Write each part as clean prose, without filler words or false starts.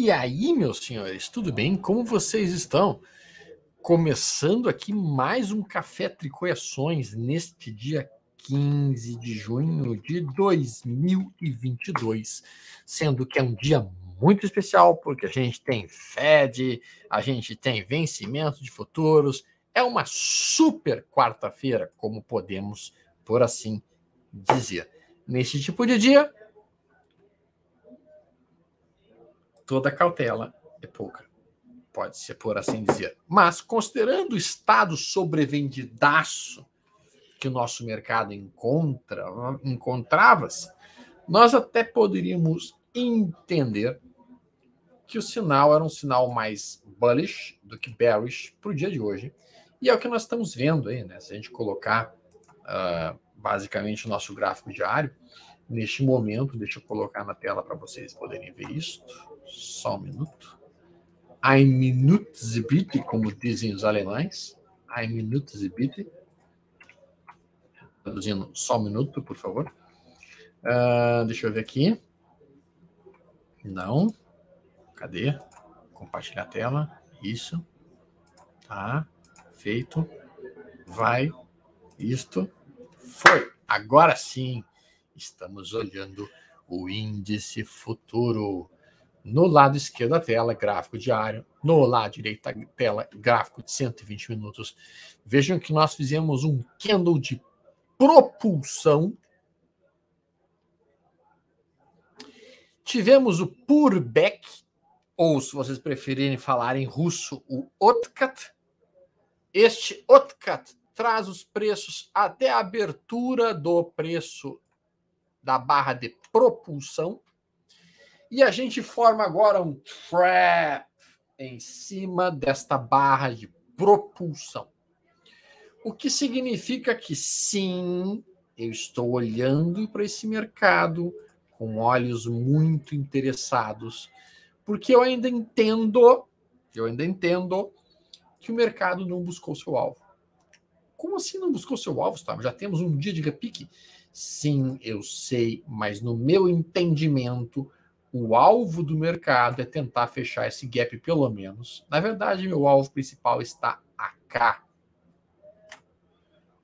E aí, meus senhores, tudo bem? Como vocês estão? Começando aqui mais um Café Tricô e Ações neste dia 15 de junho de 2022, sendo que é um dia muito especial porque a gente tem Fed, a gente tem vencimento de futuros, é uma super quarta-feira, como podemos por assim dizer. Neste tipo de dia, toda cautela é pouca, pode-se por assim dizer. Mas, considerando o estado sobrevendidaço que o nosso mercado encontrava-se, nós até poderíamos entender que o sinal era um sinal mais bullish do que bearish para o dia de hoje. E é o que nós estamos vendo aí, né? Se a gente colocar basicamente o nosso gráfico diário, neste momento, deixa eu colocar na tela para vocês poderem ver isso. Só um minuto. Ein Minute bitte, como dizem os alemães. Ein Minute bitte. Traduzindo, só um minuto, por favor. Deixa eu ver aqui. Não. Cadê? Compartilhar a tela. Isso. Tá. Feito. Vai. Isto. Foi. Agora sim, estamos olhando o índice futuro. No lado esquerdo da tela, gráfico diário. No lado direito da tela, gráfico de 120 minutos. Vejam que nós fizemos um candle de propulsão. Tivemos o pullback, ou se vocês preferirem falar em russo, o otkat. Este otkat traz os preços até a abertura do preço da barra de propulsão. E a gente forma agora um trap em cima desta barra de propulsão. O que significa que sim, eu estou olhando para esse mercado com olhos muito interessados, porque eu ainda entendo que o mercado não buscou seu alvo. Como assim não buscou seu alvo, Gustavo? Já temos um dia de repique? Sim, eu sei, mas no meu entendimento, o alvo do mercado é tentar fechar esse gap pelo menos. Na verdade, meu alvo principal está cá.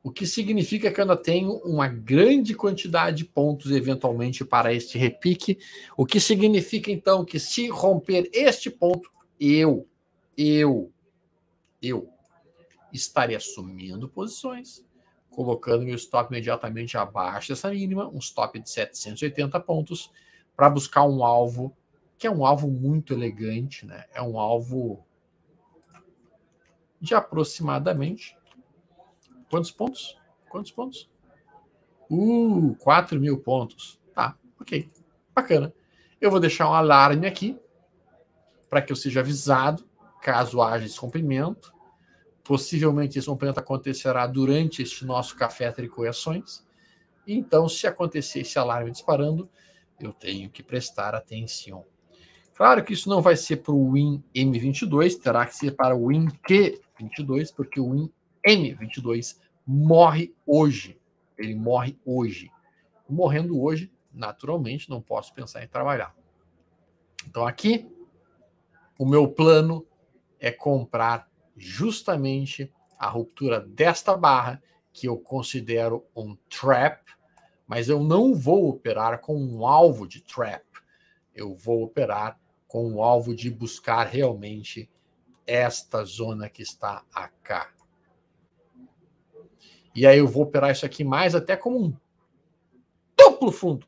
O que significa que eu ainda tenho uma grande quantidade de pontos, eventualmente, para este repique. O que significa, então, que se romper este ponto, eu estaria assumindo posições, colocando meu stop imediatamente abaixo dessa mínima, um stop de 780 pontos, para buscar um alvo, que é um alvo muito elegante, né? É um alvo de aproximadamente... Quantos pontos? 4.000 pontos. Tá, ok. Bacana. Eu vou deixar um alarme aqui para que eu seja avisado caso haja esse rompimento. Possivelmente esse rompimento acontecerá durante este nosso Café Tricô e Ações. Então, se acontecer esse alarme disparando, eu tenho que prestar atenção. Claro que isso não vai ser para o Win M22, terá que ser para o Win Q22, porque o Win M22 morre hoje. Ele morre hoje. Morrendo hoje, naturalmente, não posso pensar em trabalhar. Então, aqui, o meu plano é comprar justamente a ruptura desta barra, que eu considero um trap, mas eu não vou operar com um alvo de trap. Eu vou operar com um alvo de buscar realmente esta zona que está cá. E aí eu vou operar isso aqui mais até como um duplo fundo.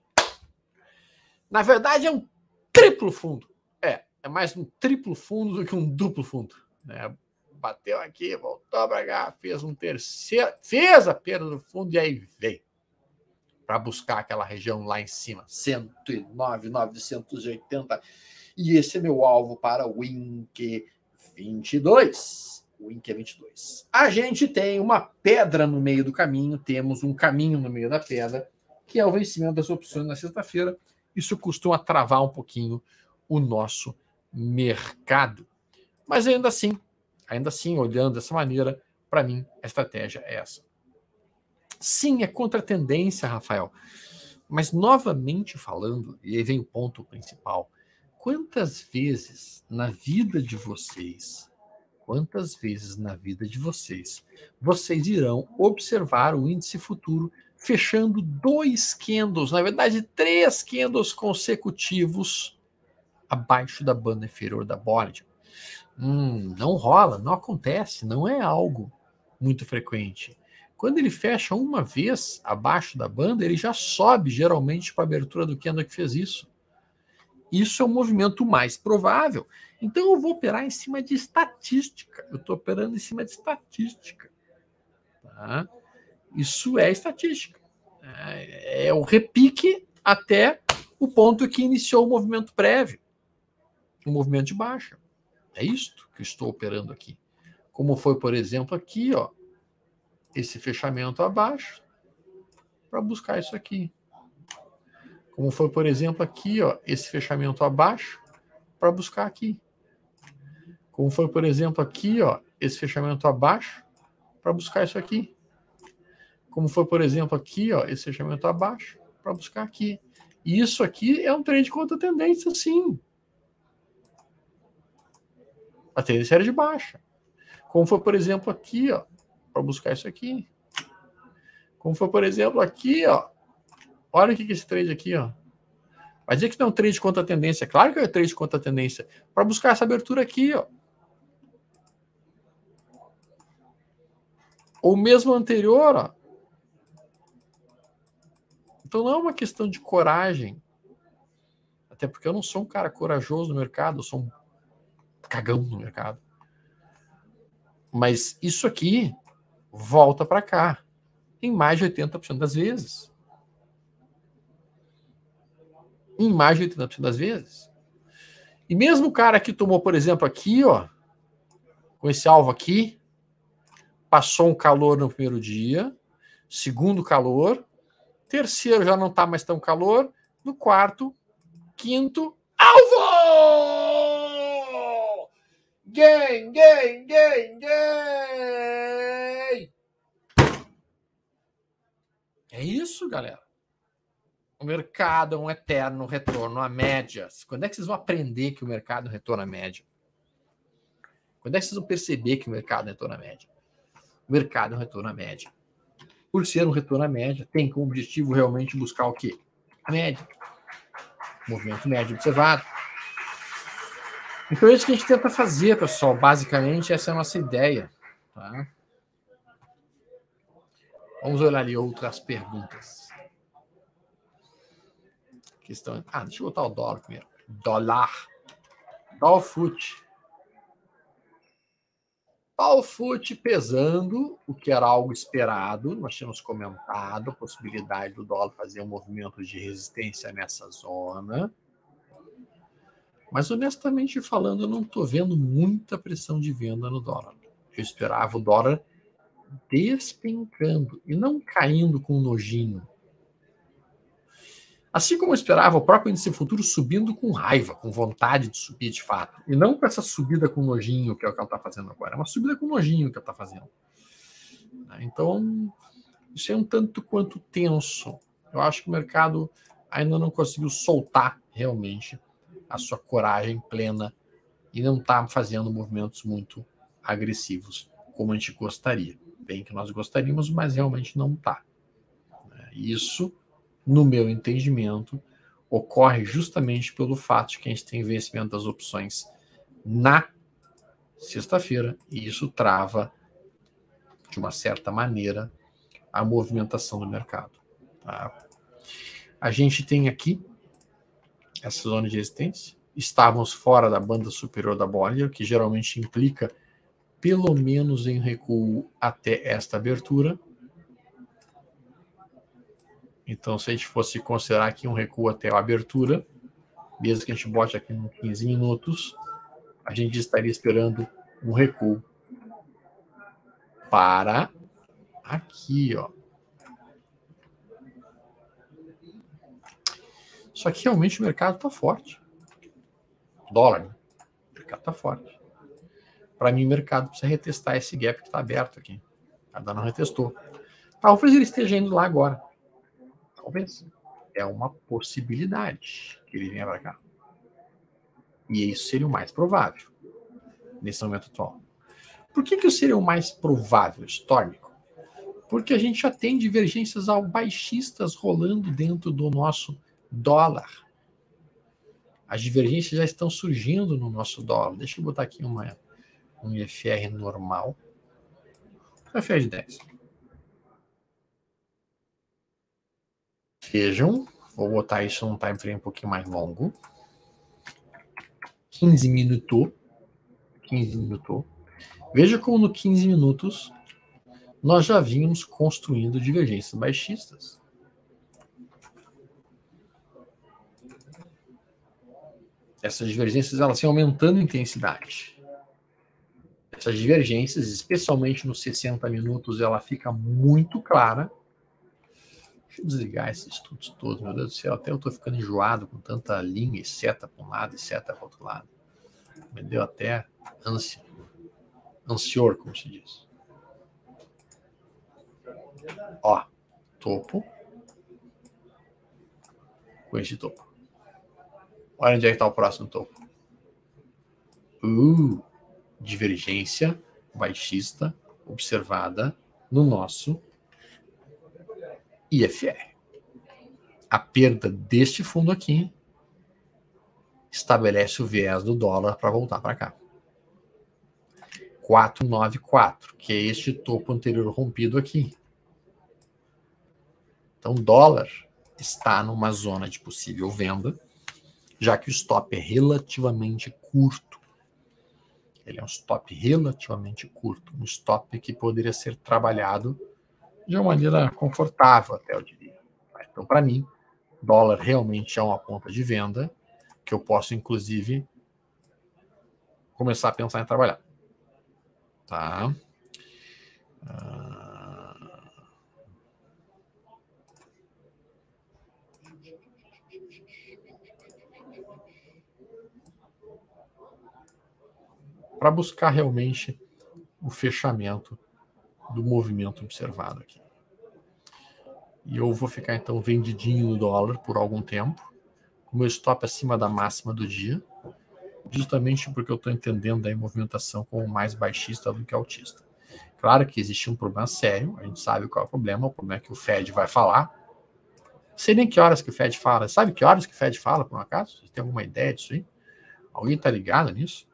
Na verdade, é um triplo fundo. É mais um triplo fundo do que um duplo fundo, né? Bateu aqui, voltou para cá, fez um terceiro, fez a perda do fundo e aí veio para buscar aquela região lá em cima, 109.980. E esse é meu alvo para o Win Q22. A gente tem uma pedra no meio do caminho, temos um caminho no meio da pedra, que é o vencimento das opções na sexta-feira. Isso costuma travar um pouquinho o nosso mercado. Mas ainda assim, olhando dessa maneira, para mim, a estratégia é essa. Sim, é contra a tendência, Rafael. Mas, novamente falando, e aí vem o ponto principal, quantas vezes na vida de vocês, vocês irão observar o índice futuro fechando 2 candles, na verdade 3 candles consecutivos abaixo da banda inferior da Bollinger? Não rola, não acontece, não é algo muito frequente. Quando ele fecha uma vez abaixo da banda, ele já sobe geralmente para a abertura do candle que fez isso. Isso é o movimento mais provável. Então eu vou operar em cima de estatística. Eu estou operando em cima de estatística. Tá? Isso é estatística. É o repique até o ponto que iniciou o movimento prévio. O movimento de baixa. É isto que eu estou operando aqui. Como foi, por exemplo, aqui, ó, esse fechamento abaixo, para buscar isso aqui. Como foi, por exemplo, aqui, ó, esse fechamento abaixo, para buscar aqui. Como foi, por exemplo, aqui, ó, esse fechamento abaixo, para buscar isso aqui. Como foi, por exemplo, aqui, ó, esse fechamento abaixo, para buscar aqui. E isso aqui é um trade contra tendência, sim. A tendência era de baixa. Como foi, por exemplo, aqui, ó, para buscar isso aqui. Como foi, por exemplo, aqui, ó. Olha o que é esse trade aqui, ó. Vai dizer que não é um trade contra a tendência. Claro que é um trade contra a tendência. Para buscar essa abertura aqui, ó. Ou mesmo anterior, ó. Então não é uma questão de coragem. Até porque eu não sou um cara corajoso no mercado, eu sou um cagão no mercado. Mas isso aqui volta para cá em mais de 80% das vezes. Em mais de 80% das vezes. E mesmo o cara que tomou, por exemplo, aqui, ó, com esse alvo aqui, passou um calor no primeiro dia, segundo calor, terceiro já não está mais tão calor, no quarto, quinto, alvo! Gain, gain, gain, gain! É isso, galera. O mercado é um eterno retorno a médias. Quando é que vocês vão aprender que o mercado retorna a média? Quando é que vocês vão perceber que o mercado retorna a média? O mercado é um retorno à média. Por ser um retorno à média, tem como objetivo realmente buscar o quê? A média. O movimento médio observado. Então é isso que a gente tenta fazer, pessoal. Basicamente, essa é a nossa ideia. Tá? Vamos olhar ali outras perguntas. Questão... deixa eu botar o dólar primeiro. Dólar foot. Dólar foot pesando, o que era algo esperado. Nós tínhamos comentado a possibilidade do dólar fazer um movimento de resistência nessa zona. Mas, honestamente falando, eu não estou vendo muita pressão de venda no dólar. Eu esperava o dólar despencando e não caindo com nojinho. Assim como eu esperava o próprio índice futuro subindo com raiva, com vontade de subir de fato. E não com essa subida com nojinho, que é o que ela está fazendo agora. É uma subida com nojinho que ela está fazendo. Então, isso é um tanto quanto tenso. Eu acho que o mercado ainda não conseguiu soltar realmente a sua coragem plena e não está fazendo movimentos muito agressivos, como a gente gostaria. Bem que nós gostaríamos, mas realmente não está. Isso, no meu entendimento, ocorre justamente pelo fato de que a gente tem vencimento das opções na sexta-feira, e isso trava, de uma certa maneira, a movimentação do mercado. Tá? A gente tem aqui essa zona de resistência. Estávamos fora da banda superior da Bollinger, que geralmente implica pelo menos em recuo até esta abertura. Então, se a gente fosse considerar aqui um recuo até a abertura, mesmo que a gente bote aqui em 15 minutos, a gente estaria esperando um recuo para aqui, ó. Só que realmente o mercado está forte. Dólar, né? O mercado está forte. Para mim, o mercado precisa retestar esse gap que está aberto aqui. Ainda não retestou. Talvez ele esteja indo lá agora. Talvez. É uma possibilidade que ele venha para cá. E isso seria o mais provável, nesse momento atual. Por que seria o mais provável, Stormico? Porque a gente já tem divergências baixistas rolando dentro do nosso dólar. As divergências já estão surgindo no nosso dólar. Deixa eu botar aqui um IFR normal. IFR de 10. Vejam, vou botar isso num time frame um pouquinho mais longo. 15 minutos. 15 minutos. Veja como no 15 minutos nós já vínhamos construindo divergências baixistas. Essas divergências elas vão aumentando em intensidade. Essas divergências, especialmente nos 60 minutos, ela fica muito clara. Deixa eu desligar esses estudos todos, meu Deus do céu. Até eu estou ficando enjoado com tanta linha e seta para um lado e seta para o outro lado. Me deu até ânsia. Ansior, como se diz. Ó, topo. Com esse topo. Olha onde é que está o próximo topo. Divergência baixista observada no nosso IFR. A perda deste fundo aqui estabelece o viés do dólar para voltar para cá. 494, que é este topo anterior rompido aqui. Então, o dólar está numa zona de possível venda, já que o stop é relativamente curto. Ele é um stop relativamente curto, um stop que poderia ser trabalhado de uma maneira confortável, até eu diria. Então, para mim, dólar realmente é uma ponta de venda que eu posso, inclusive, começar a pensar em trabalhar. Tá? Para buscar realmente o fechamento do movimento observado aqui. E eu vou ficar, então, vendidinho no dólar por algum tempo, com o meu stop acima da máxima do dia, justamente porque eu estou entendendo a movimentação como mais baixista do que altista. Claro que existe um problema sério, a gente sabe qual é o problema é que o Fed vai falar. Não sei nem que horas que o Fed fala. Sabe que horas que o Fed fala, por um acaso? Você tem alguma ideia disso aí? Alguém está ligado nisso?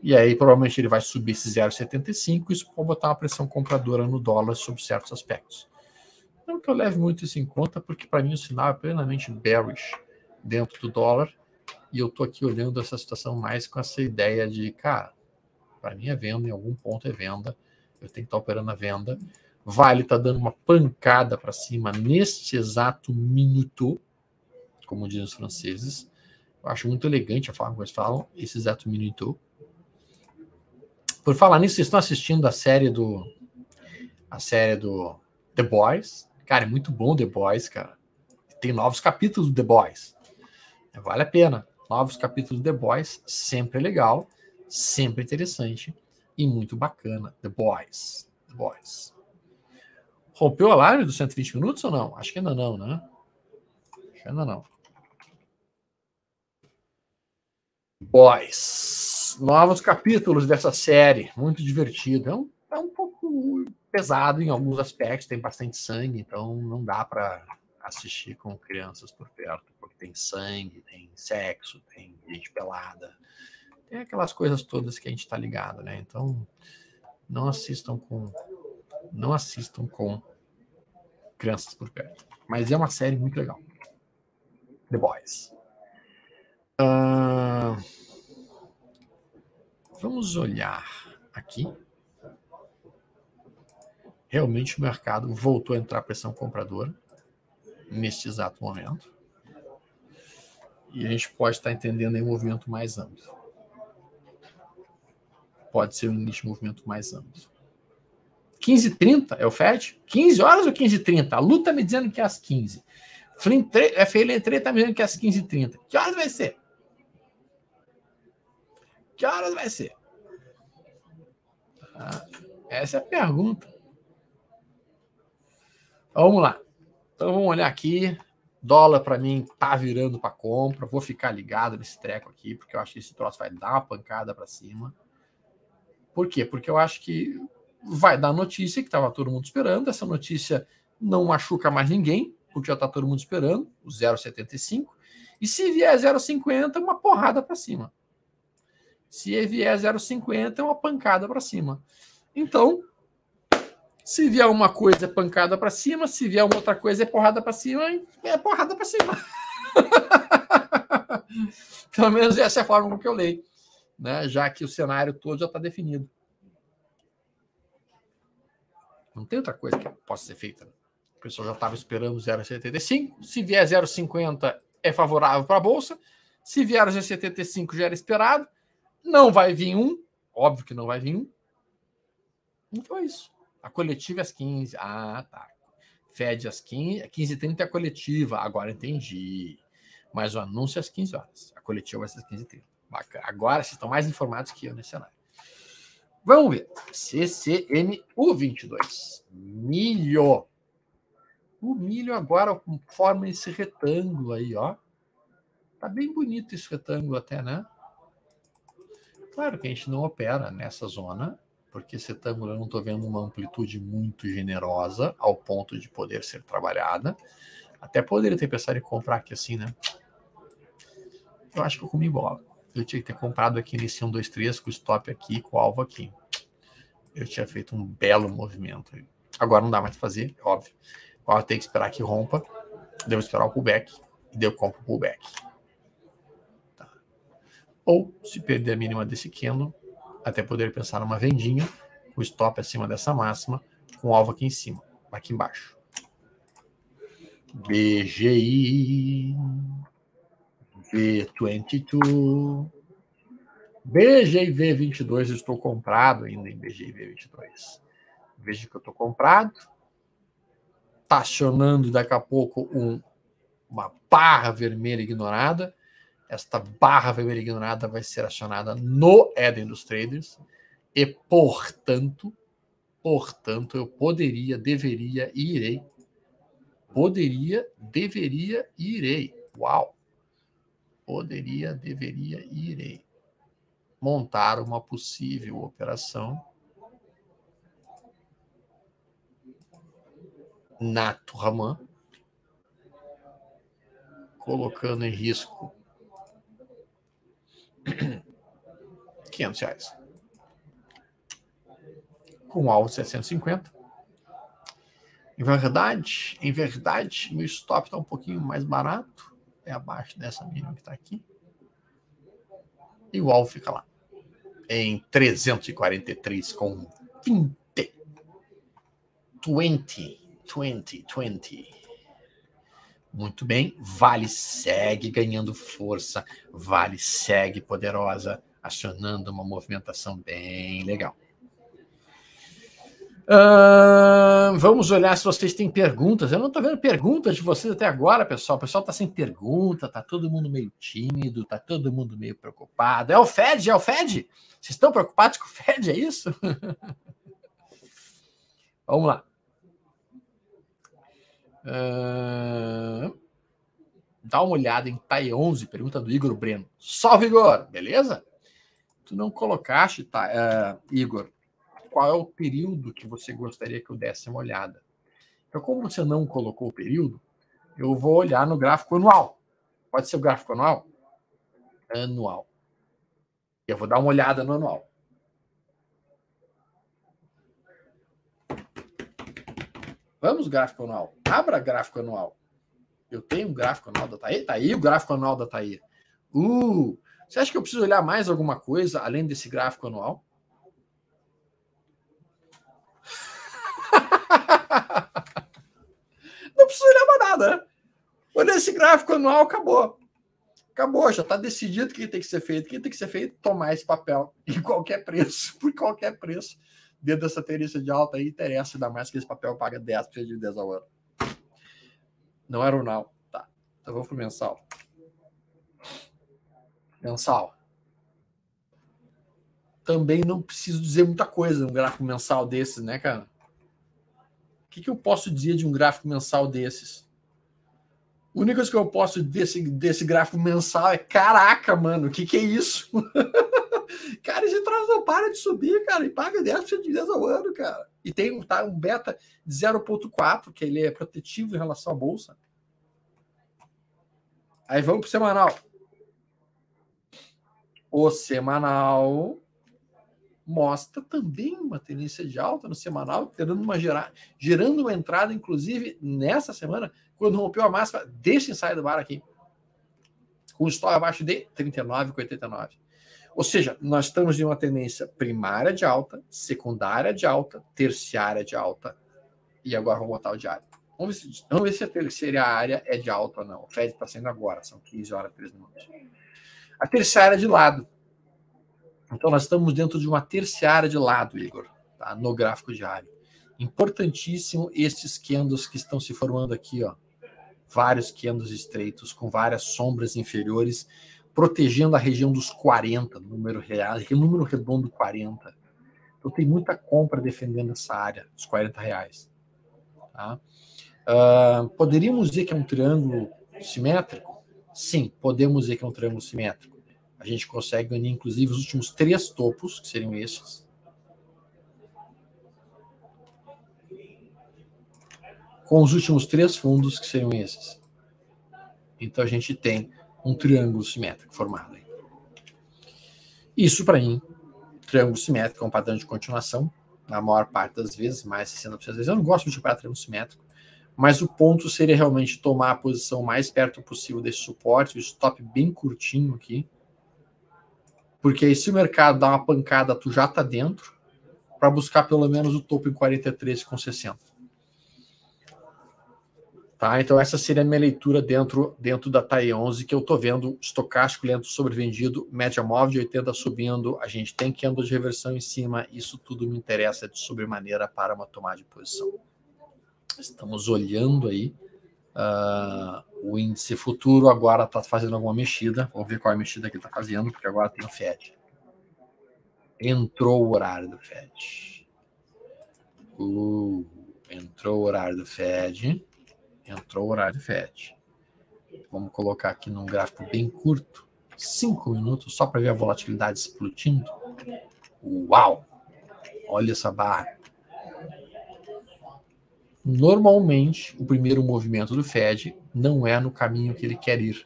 E aí, provavelmente, ele vai subir esse 0,75, isso pode botar uma pressão compradora no dólar sobre certos aspectos. Não que eu leve muito isso em conta, porque para mim o sinal é plenamente bearish dentro do dólar, e eu estou aqui olhando essa situação mais com essa ideia de, cara, para mim é venda, em algum ponto é venda, eu tenho que estar operando a venda. Vale está dando uma pancada para cima neste exato minuto, como dizem os franceses. Eu acho muito elegante a forma como eles falam, esse exato minuto. Por falar nisso, vocês estão assistindo a série do The Boys. Cara, é muito bom The Boys, cara. Tem novos capítulos do The Boys. Vale a pena. Novos capítulos do The Boys, sempre legal, sempre interessante e muito bacana. The Boys. The Boys. Rompeu a live dos 120 minutos ou não? Acho que ainda não, né? Acho que ainda não. Boys. Novos capítulos dessa série. Muito divertido. É um pouco pesado em alguns aspectos. Tem bastante sangue, então não dá para assistir com crianças por perto, porque tem sangue, tem sexo, tem gente pelada. Tem aquelas coisas todas que a gente está ligado, né? Então, não assistam com crianças por perto. Mas é uma série muito legal. The Boys. Vamos olhar aqui. Realmente o mercado voltou a entrar pressão compradora neste exato momento. E a gente pode estar entendendo aí um movimento mais amplo. Pode ser um início de movimento mais amplo. 15h30 é o Fed? 15 horas ou 15h30? A Lu está me dizendo que é às 15. FL3 está me dizendo que é às 15h30. Que horas vai ser? Que horas vai ser? Essa é a pergunta. Vamos lá. Então vamos olhar aqui. Dólar, para mim, tá virando para compra. Vou ficar ligado nesse treco aqui, porque eu acho que esse troço vai dar uma pancada para cima. Por quê? Porque eu acho que vai dar notícia que estava todo mundo esperando. Essa notícia não machuca mais ninguém, porque já está todo mundo esperando, o 0,75. E se vier 0,50, uma porrada para cima. Se vier 0,50, é uma pancada para cima. Então, se vier uma coisa, é pancada para cima. Se vier uma outra coisa, é porrada para cima. É porrada para cima. Pelo menos essa é a forma que eu leio, né? Já que o cenário todo já está definido. Não tem outra coisa que possa ser feita. O pessoal já estava esperando 0,75. Se vier 0,50, é favorável para a Bolsa. Se vier 0,75, já era esperado. Não vai vir um. Óbvio que não vai vir um. Então é isso. A coletiva é às 15. Ah, tá. Fed às 15. 15h30 é a coletiva. Agora entendi. Mas o anúncio é às 15 horas. A coletiva vai ser às 15h30. Bacana. Agora vocês estão mais informados que eu nesse cenário. Vamos ver. CCMU22. Milho. O milho agora forma esse retângulo aí, ó. Tá bem bonito esse retângulo até, né? Claro que a gente não opera nessa zona, porque esse retângulo eu não estou vendo uma amplitude muito generosa ao ponto de poder ser trabalhada. Até poderia ter pensado em comprar aqui assim, né? Eu acho que eu comi bola. Eu tinha que ter comprado aqui nesse 1, 2, 3, com o stop aqui, com o alvo aqui. Eu tinha feito um belo movimento. Agora não dá mais para fazer, é óbvio. Agora eu tenho que esperar que rompa. Devo esperar o pullback. E daí eu compro o pullback. Tá. Ou, se perder a mínima desse candle, até poder pensar numa vendinha, com o stop acima dessa máxima, com o alvo aqui em cima, aqui embaixo. BGI V22. BGIV 22, eu estou comprado ainda em BGIV 22. Veja que eu estou comprado. Está acionando daqui a pouco uma barra vermelha ignorada. Esta barra vermelha ignorada vai ser acionada no Eden dos Traders. E, portanto, eu poderia, deveria e irei. Poderia, deveria e irei. Uau! Poderia, deveria e irei montar uma possível operação na Turraman, colocando em risco R$500. Com alvo 750. Em verdade, meu stop está um pouquinho mais barato. É abaixo dessa mínima que está aqui. E o alvo fica lá. Em 343 com 20. Muito bem. Vale segue ganhando força. Vale segue poderosa, acionando uma movimentação bem legal. Vamos olhar se vocês têm perguntas. Eu não estou vendo perguntas de vocês até agora, pessoal. O pessoal está sem pergunta, está todo mundo meio tímido, está todo mundo meio preocupado. É o Fed? É o Fed? Vocês estão preocupados com o Fed? É isso? Vamos lá. Dá uma olhada em TAI 11, pergunta do Igor Breno. Salve, Igor! Beleza? Tu não colocaste, tá, Igor, qual é o período que você gostaria que eu desse uma olhada? Então, como você não colocou o período, eu vou olhar no gráfico anual. Pode ser o gráfico anual? Anual. Eu vou dar uma olhada no anual. Vamos, gráfico anual. Abra gráfico anual. Eu tenho um gráfico anual da TAI? Tá aí o gráfico anual da TAI. Você acha que eu preciso olhar mais alguma coisa além desse gráfico anual? Não preciso olhar mais nada, né? Olha esse gráfico anual, acabou. Acabou, já está decidido o que tem que ser feito. O que tem que ser feito? Tomar esse papel em qualquer preço, por qualquer preço. Dentro dessa tendência de alta aí, interessa, ainda mais que esse papel paga 10% de 10 ao ano. Não era o anual. Tá. Então vamos para o mensal. Mensal. Também não preciso dizer muita coisa num gráfico mensal desses, né, cara? O que eu posso dizer de um gráfico mensal desses? A única coisa que eu posso desse gráfico mensal é caraca, mano, o que é isso? Cara, esse troço não para de subir, cara, e paga 10% de dividendos ao ano, cara. E tem um beta de 0,4, que ele é protetivo em relação à bolsa. Aí vamos pro semanal. O semanal mostra também uma tendência de alta no semanal, gerando uma entrada, inclusive, nessa semana, quando rompeu a máxima desse ensaio do bar aqui, com o stop abaixo de 39,89. Ou seja, nós estamos em uma tendência primária de alta, secundária de alta, terciária de alta, e agora vamos botar o diário. Vamos ver se a terceira área é de alta ou não. O Fed está saindo agora, são 15 horas e 3 minutos. A terciária é de lado. Então, nós estamos dentro de uma terciária de lado, Igor, tá? No gráfico diário. Importantíssimo estes candles que estão se formando aqui, ó. Vários candles estreitos, com várias sombras inferiores, protegendo a região dos 40, número real, número redondo 40. Então, tem muita compra defendendo essa área, dos R$40. Tá? Poderíamos dizer que é um triângulo simétrico? Sim, podemos dizer que é um triângulo simétrico. A gente consegue unir, inclusive, os últimos 3 topos, que seriam esses. Com os últimos 3 fundos, que seriam esses. Então, a gente tem um triângulo simétrico formado aí. Isso, para mim, triângulo simétrico é um padrão de continuação, na maior parte das vezes, mais de 60% das vezes. Eu não gosto de operar triângulo simétrico, mas o ponto seria realmente tomar a posição mais perto possível desse suporte, o stop bem curtinho aqui, porque aí se o mercado dá uma pancada, tu já está dentro, para buscar pelo menos o topo em 43,60. Tá? Então essa seria a minha leitura dentro da TAI 11, que eu estou vendo estocástico lento sobrevendido, média móvel de 80 subindo, a gente tem candle de reversão em cima, isso tudo me interessa de sobremaneira para uma tomada de posição. Estamos olhando aí, o índice futuro agora está fazendo alguma mexida, vamos ver qual é a mexida que ele está fazendo, porque agora tem o FED. Entrou o horário do FED. Entrou o horário do FED. Entrou o horário do FED. Vamos colocar aqui num gráfico bem curto, 5 minutos, só para ver a volatilidade explodindo. Uau! Olha essa barra. Normalmente, o primeiro movimento do FED não é no caminho que ele quer ir.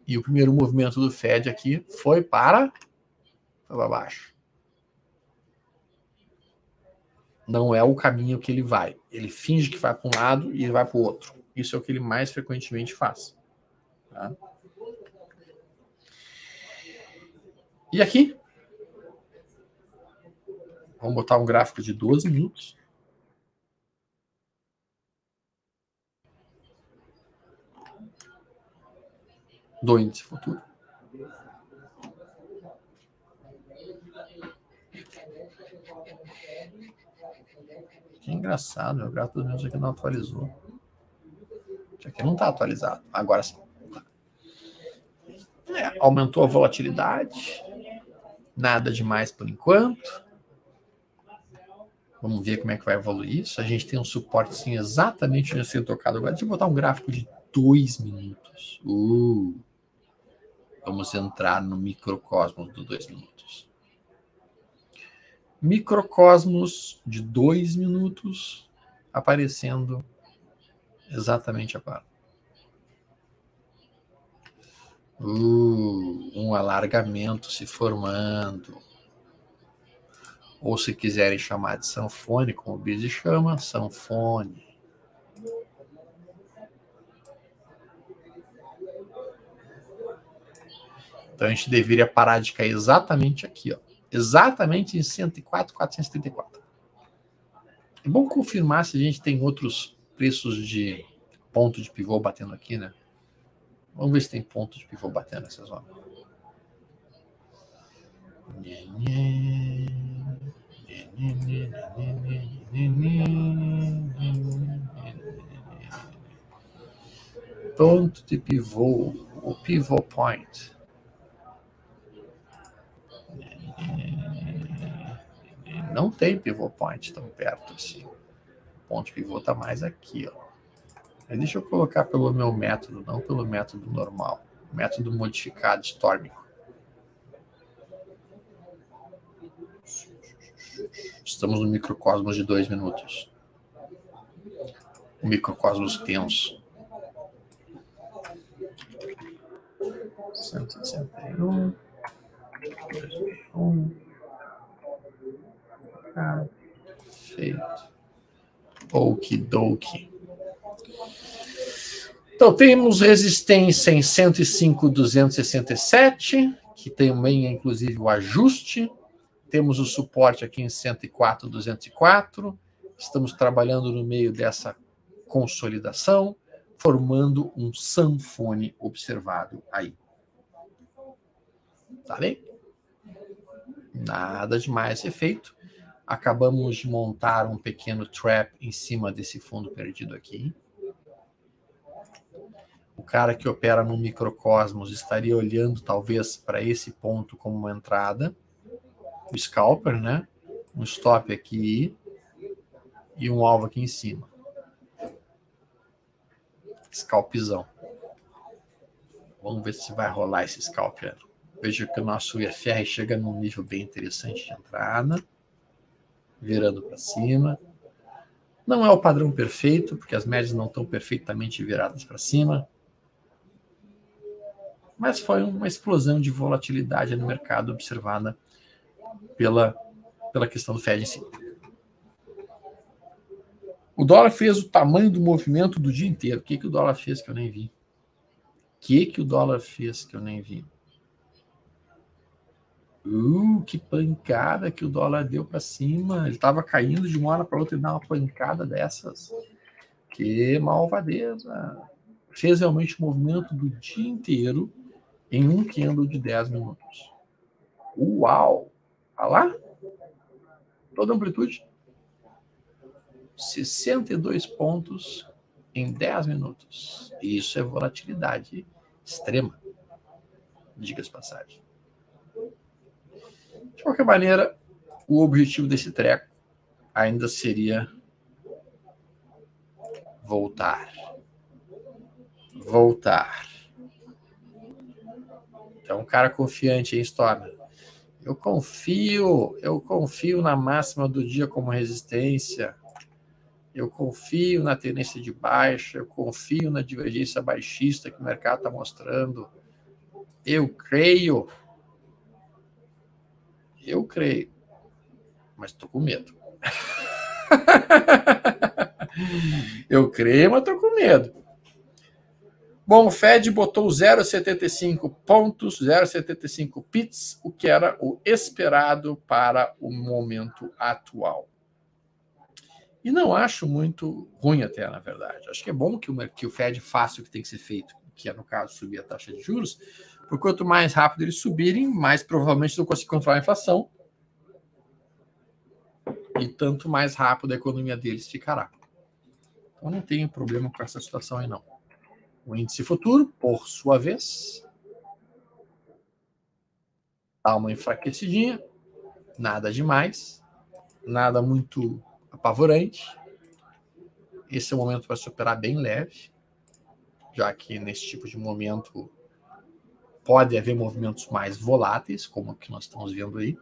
E o primeiro movimento do FED aqui foi para baixo. Não é o caminho que ele vai. Ele finge que vai para um lado e ele vai para o outro. Isso é o que ele mais frequentemente faz. Tá? E aqui, vamos botar um gráfico de 12 minutos. Do índice futuro. Que engraçado, o gráfico dos meus aqui não atualizou. Isso aqui não está atualizado. Agora sim. Aumentou a volatilidade. Nada demais por enquanto. Vamos ver como é que vai evoluir isso. A gente tem um suporte sim, exatamente onde eu sei tocado agora. Deixa eu botar um gráfico de 2 minutos. Vamos entrar no microcosmos do 2 minutos. Microcosmos de 2 minutos aparecendo exatamente agora. Um alargamento se formando. Ou se quiserem chamar de sanfone, como o Bizzi chama, sanfone. Então a gente deveria parar de cair exatamente aqui, ó. Exatamente em 104,434. É bom confirmar se a gente tem outros preços de ponto de pivô batendo aqui, né? Vamos ver se tem ponto de pivô batendo nessa zona. Ponto de pivô, o pivot point. Não tem pivot point tão perto assim. O ponto de pivô está mais aqui, ó. Deixa eu colocar pelo meu método, não pelo método normal. Método modificado, Stormico. Estamos no microcosmos de 2 minutos. O microcosmos tenso. 161. 2001. Feito. Okidoki. Então, temos resistência em 105,267, que também é, inclusive, o ajuste. Temos o suporte aqui em 104,204. Estamos trabalhando no meio dessa consolidação, formando um sanfone observado aí. Tá bem? Nada de mais ser feito. Acabamos de montar um pequeno trap em cima desse fundo perdido aqui. O cara que opera no microcosmos estaria olhando talvez para esse ponto como uma entrada. O scalper, né? Um stop aqui e um alvo aqui em cima. Scalpzão. Vamos ver se vai rolar esse scalp. Veja que o nosso IFR chega num nível bem interessante de entrada. Virando para cima. Não é o padrão perfeito, porque as médias não estão perfeitamente viradas para cima. Mas foi uma explosão de volatilidade no mercado observada pela questão do Fed em si. O dólar fez o tamanho do movimento do dia inteiro. O que o dólar fez que eu nem vi? O que o dólar fez que eu nem vi? Que pancada que o dólar deu para cima. Ele estava caindo de uma hora para outra e dá uma pancada dessas. Que malvadeza. Fez realmente o movimento do dia inteiro em um candle de 10 minutos. Uau! Olha lá. Toda a amplitude. 62 pontos em 10 minutos. Isso é volatilidade extrema. Diga-se passagem. De qualquer maneira, o objetivo desse treco ainda seria voltar. Então, um cara confiante em Storm. Eu confio na máxima do dia como resistência. Eu confio na tendência de baixa. Eu confio na divergência baixista que o mercado está mostrando. Eu creio. Mas estou com medo. Eu creio, mas estou com medo. Bom, o Fed botou 0,75 pontos, 0,75 pips, o que era o esperado para o momento atual. E não acho muito ruim até, na verdade. Acho que é bom que o Fed faça o que tem que ser feito, que é, no caso, subir a taxa de juros, porque quanto mais rápido eles subirem, mais provavelmente não conseguir controlar a inflação, e tanto mais rápido a economia deles ficará. Então não tenho problema com essa situação aí, não. O índice futuro, por sua vez, dá uma enfraquecidinha, nada demais, nada muito apavorante. Esse é o momento para se operar bem leve, já que nesse tipo de momento pode haver movimentos mais voláteis, como o que nós estamos vendo aí.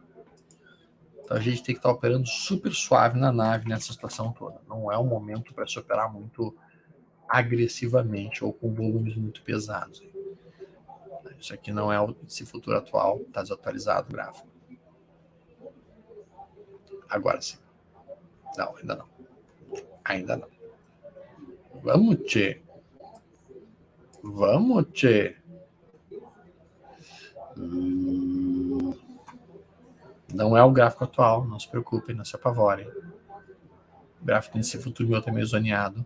Então a gente tem que estar operando super suave na nave nessa situação toda. Não é um momento para se operar muito agressivamente ou com volumes muito pesados. Isso aqui não é esse futuro atual, está desatualizado o gráfico. Agora sim. Não, ainda não. Ainda não. Vamos, tchê. Não é o gráfico atual, não se preocupem, não se apavorem. O gráfico nesse futuro meu está meio zoneado.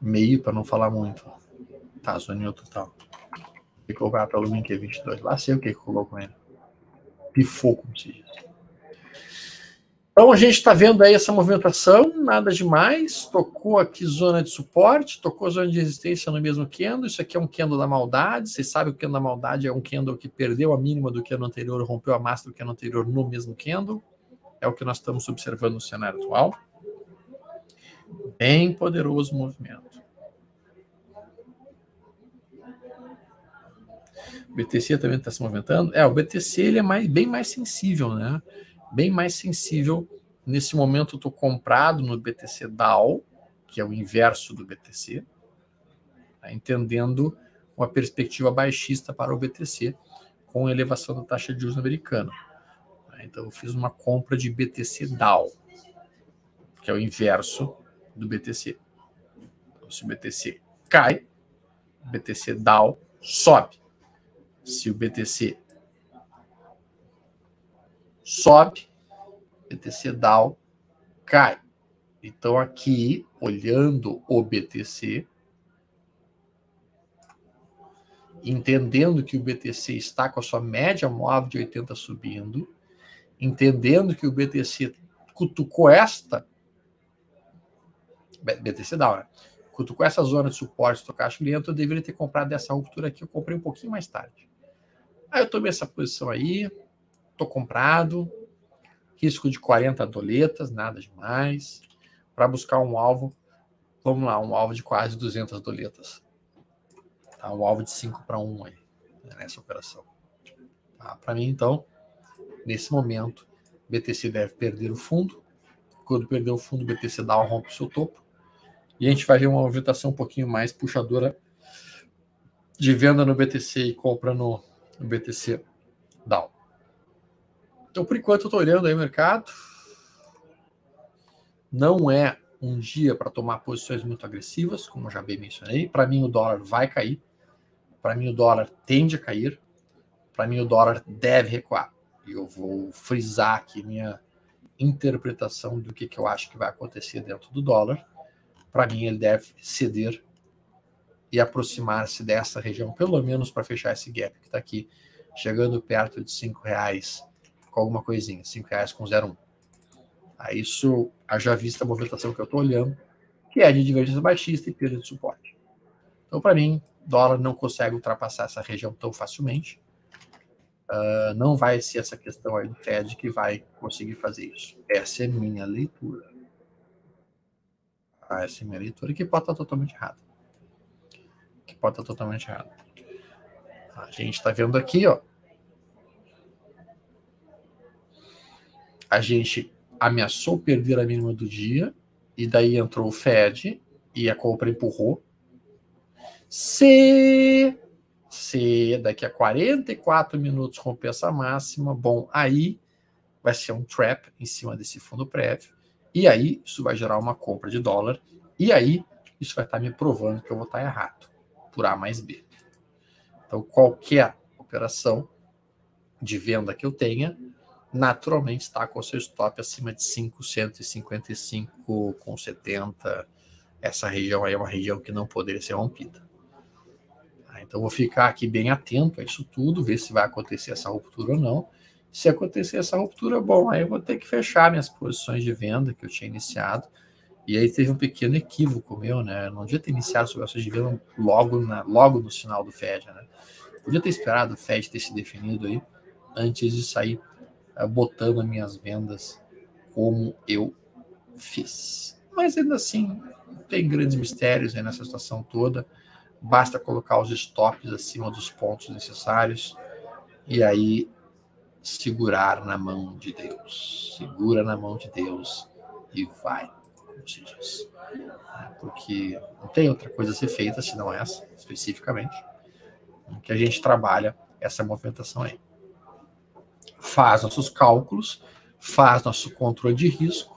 Meio, para não falar muito. Tá, zoneou total. Tem que colocar pelo Min Q22. Lá sei o que colocou com ele. Pifou, como se diz. Então a gente está vendo aí essa movimentação, nada demais. Tocou aqui zona de suporte, tocou zona de resistência no mesmo candle. Isso aqui é um candle da maldade. Vocês sabem que o candle da maldade é um candle que perdeu a mínima do candle anterior, rompeu a máxima do candle anterior no mesmo candle. É o que nós estamos observando no cenário atual. Bem poderoso movimento. O BTC também está se movimentando. O BTC ele é bem mais sensível, né? Bem mais sensível. Nesse momento, eu estou comprado no BTC DAO, que é o inverso do BTC, tá? Entendendo uma perspectiva baixista para o BTC, com a elevação da taxa de juros americana. Então, eu fiz uma compra de BTC DAO, que é o inverso do BTC. Então, se o BTC cai, o BTC DAO sobe. Se o BTC sobe, o BTC DAO cai. Então, aqui, olhando o BTC, entendendo que o BTC está com a sua média móvel de 80 subindo, entendendo que o BTC cutucou esta BTC DAO, né? Cutucou essa zona de suporte do caixa lento, eu deveria ter comprado essa ruptura aqui, eu comprei um pouquinho mais tarde. Aí eu tomei essa posição aí, tô comprado, risco de 40 doletas, nada demais, para buscar um alvo, vamos lá, um alvo de quase 200 doletas. Tá, um alvo de 5-1 aí, nessa operação. Tá, para mim, então, nesse momento, BTC deve perder o fundo. Quando perder o fundo, o BTC DAO rompe o seu topo. E a gente vai ver uma movimentação um pouquinho mais puxadora de venda no BTC e compra no BTC DAO. Então, por enquanto, eu estou olhando aí o mercado. Não é um dia para tomar posições muito agressivas, como eu já bem mencionei. Para mim, o dólar vai cair. Para mim, o dólar tende a cair. Para mim, o dólar deve recuar. E eu vou frisar aqui minha interpretação do que eu acho que vai acontecer dentro do dólar. Para mim, ele deve ceder e aproximar-se dessa região, pelo menos para fechar esse gap que está aqui, chegando perto de R$5 com alguma coisinha, R$5 com 0,1. Isso, haja vista a movimentação que eu estou olhando, que é de divergência baixista e perda de suporte. Então, para mim, dólar não consegue ultrapassar essa região tão facilmente. Não vai ser essa questão aí do Fed que vai conseguir fazer isso. Essa é minha leitura. Essa é minha leitura, que pode estar totalmente errada. A gente está vendo aqui, ó. A gente ameaçou perder a mínima do dia, e daí entrou o Fed, e a compra empurrou. Se daqui a 44 minutos romper essa máxima, bom, aí vai ser um trap em cima desse fundo prévio, e aí isso vai gerar uma compra de dólar, e aí isso vai estar me provando que eu vou estar errado, por A mais B. Então, qualquer operação de venda que eu tenha, naturalmente está com o seu stop acima de 555,70. Essa região aí é uma região que não poderia ser rompida. Então, vou ficar aqui bem atento a isso tudo, ver se vai acontecer essa ruptura ou não. Se acontecer essa ruptura, bom, aí eu vou ter que fechar minhas posições de venda que eu tinha iniciado. E aí teve um pequeno equívoco meu, né? Eu não devia ter iniciado as operações de venda logo no sinal do Fed, né? Podia ter esperado o Fed ter se definido aí antes de sair botando as minhas vendas como eu fiz. Mas ainda assim, tem grandes mistérios aí nessa situação toda. Basta colocar os stops acima dos pontos necessários e aí segurar na mão de Deus. Segura na mão de Deus e vai, como se diz. Porque não tem outra coisa a ser feita senão essa, especificamente, que a gente trabalha essa movimentação aí. Faz nossos cálculos, faz nosso controle de risco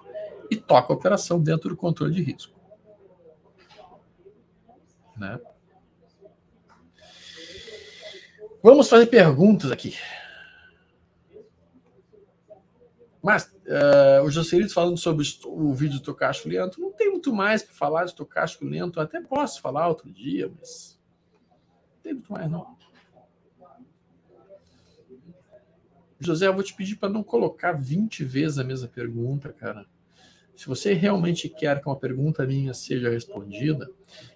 e toca a operação dentro do controle de risco. Né? Vamos fazer perguntas aqui. Mas o Jocelito falando sobre o vídeo do estocástico lento, não tem muito mais para falar de estocástico lento. Eu até posso falar outro dia, mas não tem muito mais não. José, eu vou te pedir para não colocar 20 vezes a mesma pergunta, cara. Se você realmente quer que uma pergunta minha seja respondida,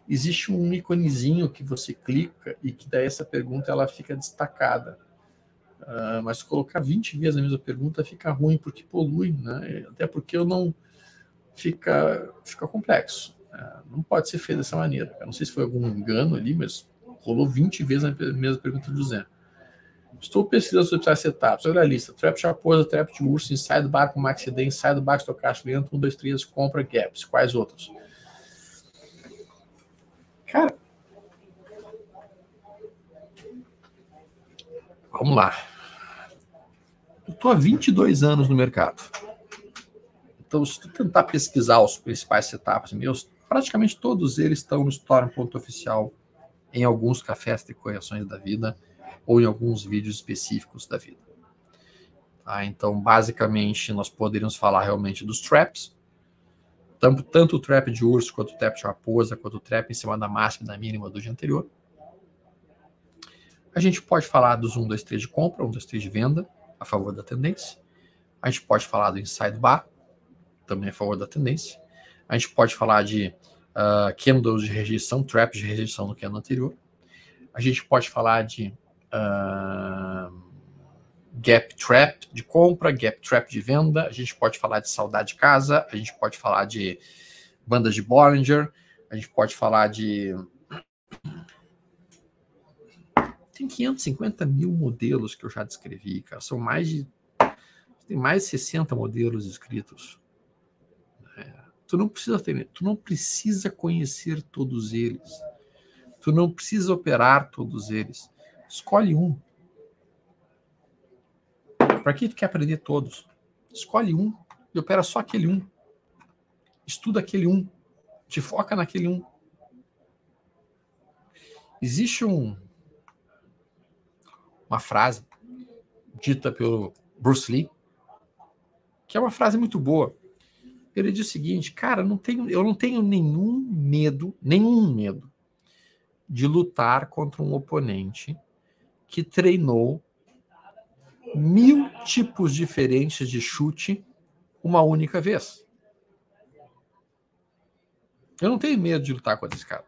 existe um íconezinho que você clica e que daí essa pergunta ela fica destacada. Mas colocar 20 vezes a mesma pergunta fica ruim, porque polui, né? Até porque eu não fica complexo. Não pode ser feito dessa maneira. Eu não sei se foi algum engano ali, mas rolou 20 vezes a mesma pergunta do José. Estou pesquisando sobre essas etapas. Olha a lista. Trap de raposa, trap de urso, ensaio do barco Maxi D, ensaio do barco estocástico lento, 1, 2, 3, compra gaps. Quais outros? Cara, vamos lá. Eu estou há 22 anos no mercado. Então, se tu tentar pesquisar os principais setups meus, praticamente todos eles estão no Storm.oficial, em alguns cafés de correções da vida, ou em alguns vídeos específicos da vida. Tá? Então, basicamente, nós poderíamos falar realmente dos traps, tanto o trap de urso, quanto o trap de raposa, quanto o trap em cima da máxima e da mínima do dia anterior. A gente pode falar dos 1, 2, 3 de compra, 1, 2, 3 de venda, a favor da tendência. A gente pode falar do inside bar, também a favor da tendência. A gente pode falar de candles de rejeição, traps de rejeição no candle anterior. A gente pode falar de gap trap de compra, gap trap de venda. A gente pode falar de saudade de casa. A gente pode falar de bandas de Bollinger. A gente pode falar de... Tem 550 mil modelos que eu já descrevi, cara. São tem mais de 60 modelos escritos. Tu não precisa conhecer todos eles. Tu não precisa operar todos eles. Escolhe um. Para que tu quer aprender todos? Escolhe um e opera só aquele um. Estuda aquele um. Te foca naquele um. Existe uma frase dita pelo Bruce Lee, que é uma frase muito boa. Ele diz o seguinte: cara, eu não tenho nenhum medo de lutar contra um oponente que treinou 1000 tipos diferentes de chute uma única vez. Eu não tenho medo de lutar contra esse cara.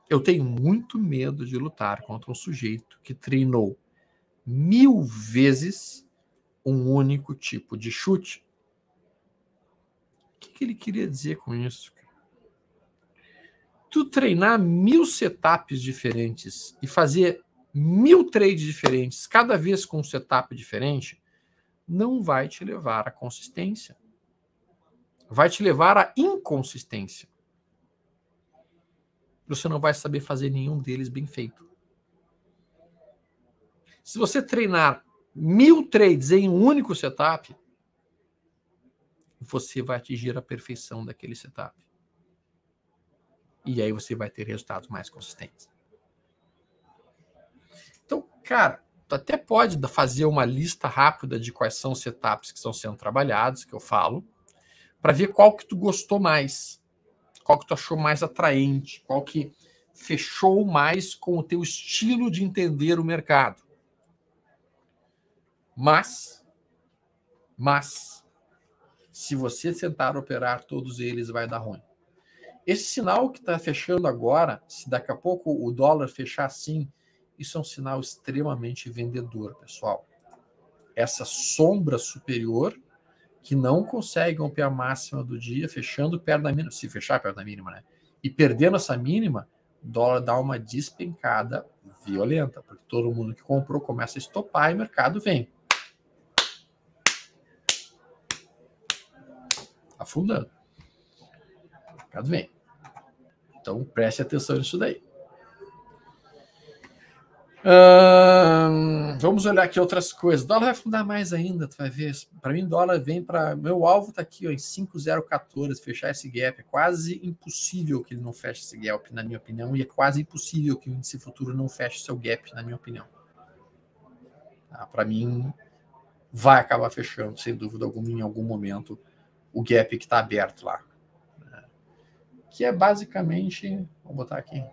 Eu tenho muito medo de lutar contra um sujeito que treinou 1000 vezes um único tipo de chute. O que ele queria dizer com isso? Tu treinar 1000 setups diferentes e fazer 1000 trades diferentes, cada vez com um setup diferente, não vai te levar à consistência. Vai te levar à inconsistência. Você não vai saber fazer nenhum deles bem feito. Se você treinar 1000 trades em um único setup, você vai atingir a perfeição daquele setup. E aí você vai ter resultados mais consistentes. Então, cara, tu até pode fazer uma lista rápida de quais são os setups que estão sendo trabalhados, que eu falo, para ver qual que tu gostou mais, qual que tu achou mais atraente, qual que fechou mais com o teu estilo de entender o mercado. Mas, se você tentar operar todos eles, vai dar ruim. Esse sinal que está fechando agora, se daqui a pouco o dólar fechar assim, isso é um sinal extremamente vendedor, pessoal. Essa sombra superior que não consegue romper a máxima do dia, fechando perto da mínima, se fechar perto da mínima, né? E perdendo essa mínima, o dólar dá uma despencada violenta, porque todo mundo que comprou começa a estopar e o mercado vem afundando. O mercado vem. Então, preste atenção nisso daí. Vamos olhar aqui outras coisas. O dólar vai afundar mais ainda, tu vai ver. Para mim, o dólar vem para... Meu alvo está aqui, ó, em 5,014, fechar esse gap. É quase impossível que ele não feche esse gap, na minha opinião, e é quase impossível que o índice futuro não feche seu gap, na minha opinião. Tá? Para mim, vai acabar fechando, sem dúvida alguma, em algum momento, o gap que está aberto lá. Que é basicamente... Vamos botar aqui...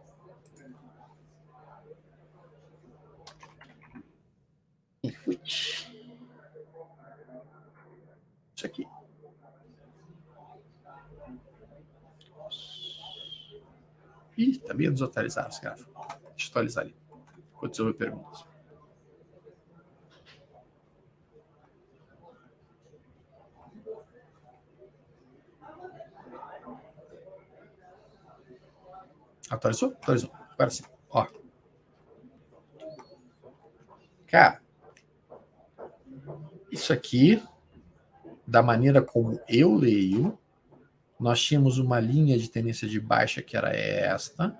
Isso aqui. Ih, tá meio desatualizado esse gráfico. Deixa eu atualizar ali. Enquanto eu perguntas. Atualizou? Atualizou. Agora sim. Ó. Cara, isso aqui, da maneira como eu leio, nós tínhamos uma linha de tendência de baixa que era esta,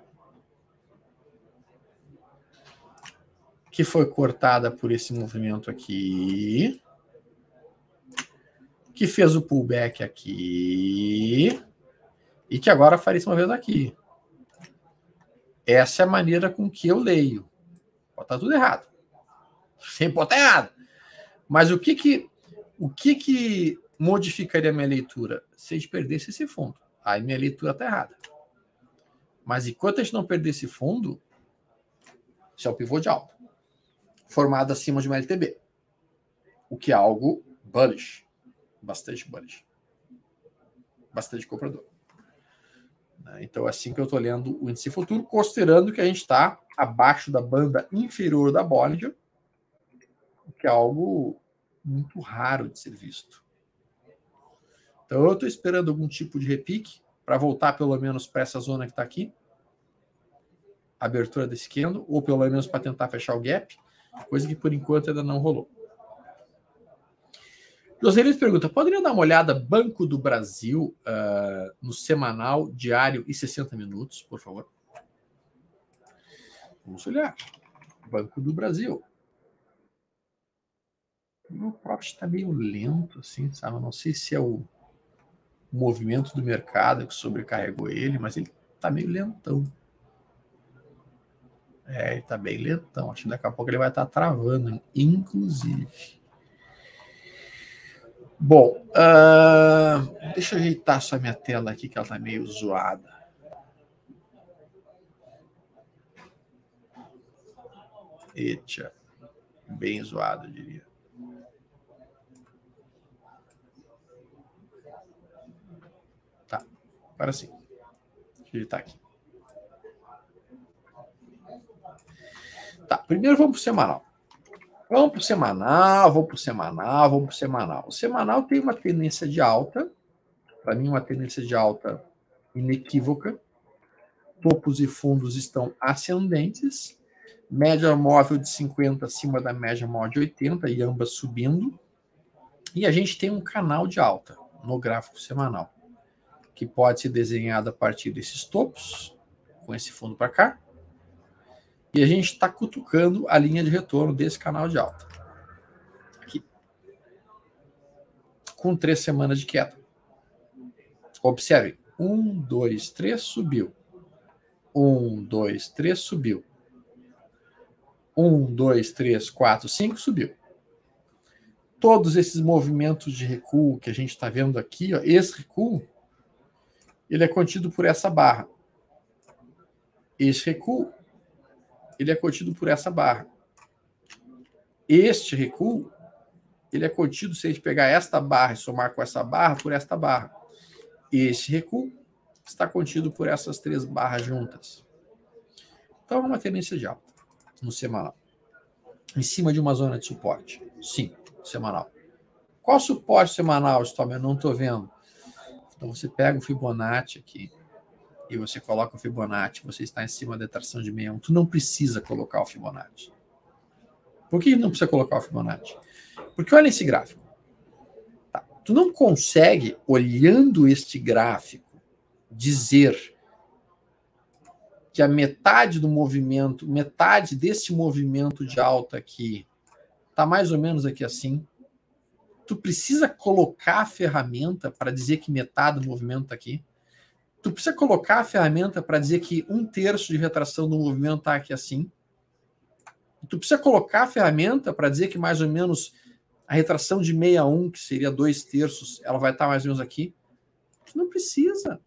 que foi cortada por esse movimento aqui, que fez o pullback aqui, e que agora aparece uma vez aqui. Essa é a maneira com que eu leio. Pode estar tudo errado. Sempre pode estar errado. Mas o que modificaria a minha leitura? Se a gente perdesse esse fundo. Aí minha leitura está errada. Mas enquanto a gente não perder esse fundo, isso é o pivô de alta. Formado acima de uma LTB. O que é algo bullish. Bastante bullish. Bastante comprador. Então é assim que eu estou lendo o índice futuro, considerando que a gente está abaixo da banda inferior da Bollinger, que é algo muito raro de ser visto. Então eu estou esperando algum tipo de repique para voltar pelo menos para essa zona que está aqui, abertura desse candle, ou pelo menos para tentar fechar o gap, coisa que por enquanto ainda não rolou. Joselito pergunta, poderia dar uma olhada Banco do Brasil no semanal, diário e 60 minutos, por favor? Vamos olhar. Banco do Brasil. O profit está meio lento, assim, sabe? Eu não sei se é o movimento do mercado que sobrecarregou ele, mas ele está meio lentão. Ele está bem lentão. Acho que daqui a pouco ele vai estar travando, inclusive. Bom, deixa eu ajeitar só minha tela aqui, que ela está meio zoada. Eita, bem zoado, eu diria. Tá, agora sim. Deixa eu ajeitar aqui. Tá, primeiro vamos para o semanal. Vamos para o semanal. O semanal tem uma tendência de alta. Para mim, uma tendência de alta inequívoca. Topos e fundos estão ascendentes. Média móvel de 50 acima da média móvel de 80 e ambas subindo. E a gente tem um canal de alta no gráfico semanal, que pode ser desenhado a partir desses topos, com esse fundo para cá. E a gente está cutucando a linha de retorno desse canal de alta. Aqui. Com 3 semanas de queda. Observe. 1, 2, 3, subiu. 1, 2, 3, subiu. 1, 2, 3, 4, 5, subiu. Todos esses movimentos de recuo que a gente está vendo aqui, ó, esse recuo, ele é contido por essa barra. Esse recuo, ele é contido por essa barra. Este recuo, ele é contido, se a gente pegar esta barra e somar com essa barra, por esta barra. Este recuo está contido por essas 3 barras juntas. Então, é uma tendência de alta no semanal. Em cima de uma zona de suporte. Sim, semanal. Qual suporte semanal, Storm? Eu não estou vendo. Então, você pega o Fibonacci aqui e você coloca o Fibonacci, você está em cima da tração de 61. Tu não precisa colocar o Fibonacci. Por que não precisa colocar o Fibonacci? Porque olha esse gráfico. Tá. Tu não consegue, olhando este gráfico, dizer que a metade do movimento, metade desse movimento de alta aqui, está mais ou menos aqui assim. Tu precisa colocar a ferramenta para dizer que metade do movimento está aqui. Tu precisa colocar a ferramenta para dizer que 1/3 de retração do movimento está aqui assim. Tu precisa colocar a ferramenta para dizer que mais ou menos a retração de 61, que seria 2/3, ela vai estar mais ou menos aqui. Tu não precisa.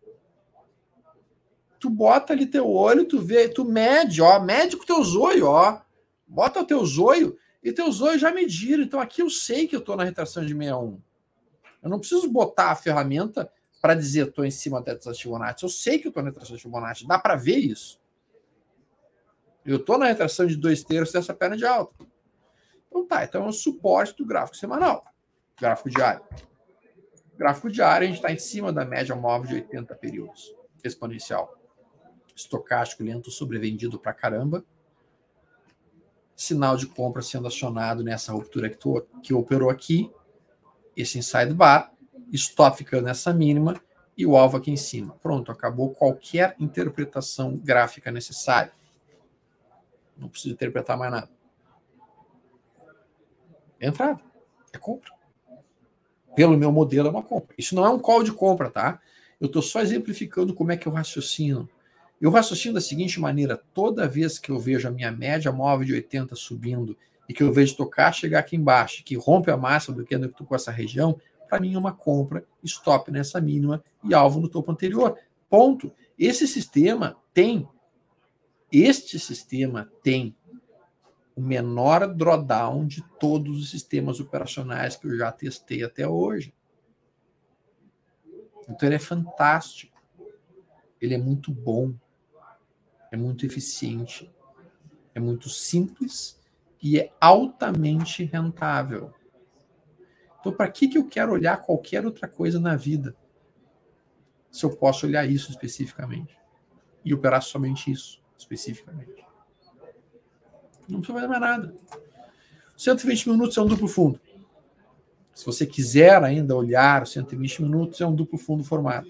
Tu bota ali teu olho, tu vê, tu mede, ó, mede com o teu zóio, ó. Bota o teu zóio e teu zóio já mediram. Então aqui eu sei que eu estou na retração de 61. Eu não preciso botar a ferramenta para dizer estou em cima da retração de Fibonacci. Eu sei que eu estou na retração de Fibonacci. Dá para ver isso. Eu estou na retração de 2/3 dessa perna de alta. Então tá, então é o suporte do gráfico semanal. Gráfico diário. Gráfico diário, a gente está em cima da média móvel de 80 períodos exponencial. estocástico lento sobrevendido para caramba, sinal de compra sendo acionado nessa ruptura que operou aqui, esse inside bar, stop ficando nessa mínima e o alvo aqui em cima. Pronto, acabou qualquer interpretação gráfica necessária. Não preciso interpretar mais nada. É entrada, é compra. Pelo meu modelo é uma compra. Isso não é um call de compra, tá? Eu estou só exemplificando como é que eu raciocino. Eu raciocino da seguinte maneira: toda vez que eu vejo a minha média móvel de 80 subindo e que eu vejo tocar chegar aqui embaixo, que rompe a máxima do que eu com essa região, para mim é uma compra, stop nessa mínima e alvo no topo anterior. Ponto. Este sistema tem o menor drawdown de todos os sistemas operacionais que eu já testei até hoje. Então ele é fantástico. Ele é muito bom. É muito eficiente. É muito simples e é altamente rentável. Então, para que eu quero olhar qualquer outra coisa na vida? Se eu posso olhar isso especificamente e operar somente isso especificamente. Não precisa fazer mais nada. 120 minutos é um duplo fundo. Se você quiser ainda olhar 120 minutos, é um duplo fundo formado.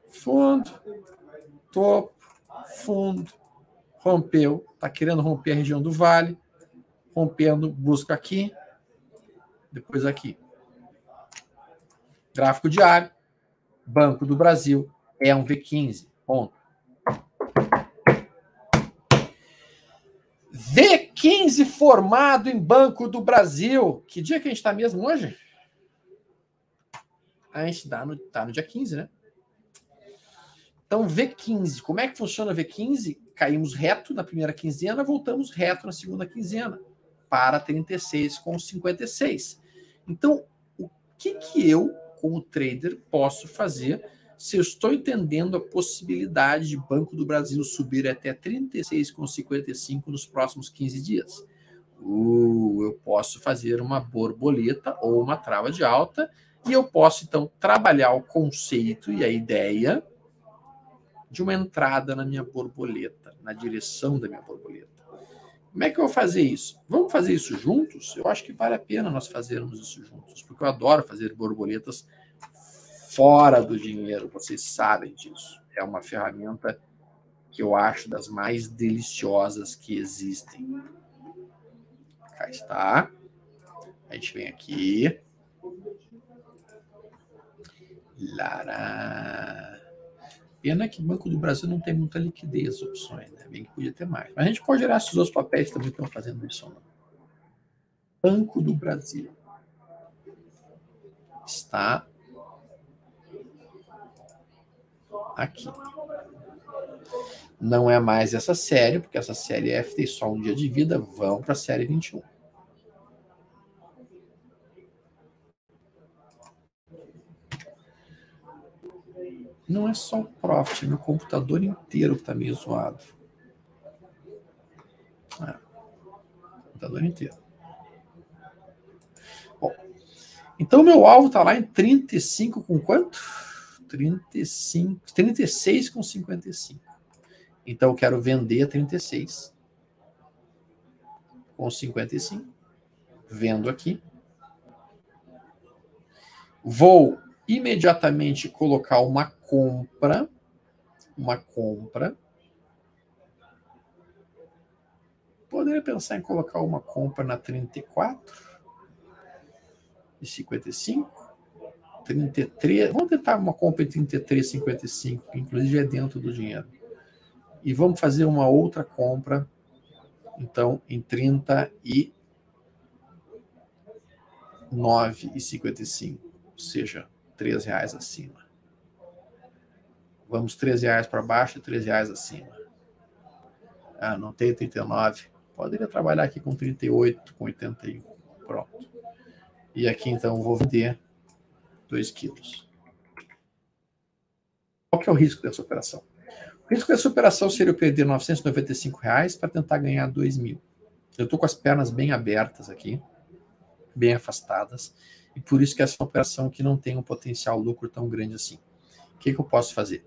Fundo, topo, fundo, rompeu, está querendo romper a região do vale, rompendo, busca aqui, depois aqui. Gráfico diário, Banco do Brasil, é um V15, ponto. V15 formado em Banco do Brasil. Que dia que a gente está mesmo hoje? A gente está no dia 15, né? Então, V15. Como é que funciona V15? Caímos reto na primeira quinzena, voltamos reto na segunda quinzena, para 36,56. Então, o que eu, como trader, posso fazer se eu estou entendendo a possibilidade de Banco do Brasil subir até 36,55 nos próximos 15 dias? Eu posso fazer uma borboleta ou uma trava de alta e eu posso, então, trabalhar o conceito e a ideia de uma entrada na minha borboleta, na direção da minha borboleta. Como é que eu vou fazer isso? Vamos fazer isso juntos? Eu acho que vale a pena nós fazermos isso juntos, porque eu adoro fazer borboletas fora do dinheiro, vocês sabem disso. É uma ferramenta que eu acho das mais deliciosas que existem. Cá está. A gente vem aqui. Lara. Pena que o Banco do Brasil não tem muita liquidez, opções, né? Bem que podia ter mais. Mas a gente pode olhar se os outros papéis também estão fazendo isso ou não. Banco do Brasil. Está aqui. Não é mais essa série, porque essa série F tem só um dia de vida. Vão para a série 21. Não é só o Profit, é meu computador inteiro que está meio zoado. Computador inteiro. Bom, então meu alvo está lá em 35 com quanto? 36,55. Então eu quero vender 36 com 55. Vendo aqui. Vou imediatamente colocar uma compra. Poderia pensar em colocar uma compra na 34,55. 33. Vamos tentar uma compra em 33,55, que inclusive é dentro do dinheiro. E vamos fazer uma outra compra, então, em 39,55, ou seja, R$3 acima. Vamos R$3 para baixo e R$3 acima. Não tem 39. Poderia trabalhar aqui com 38, com 81. Pronto. E aqui, então, vou vender 2 quilos. Qual que é o risco dessa operação? O risco dessa operação seria eu perder R$995 para tentar ganhar 2.000. Eu estou com as pernas bem abertas aqui, bem afastadas, e por isso que essa é uma operação que não tem um potencial lucro tão grande assim. O que eu posso fazer?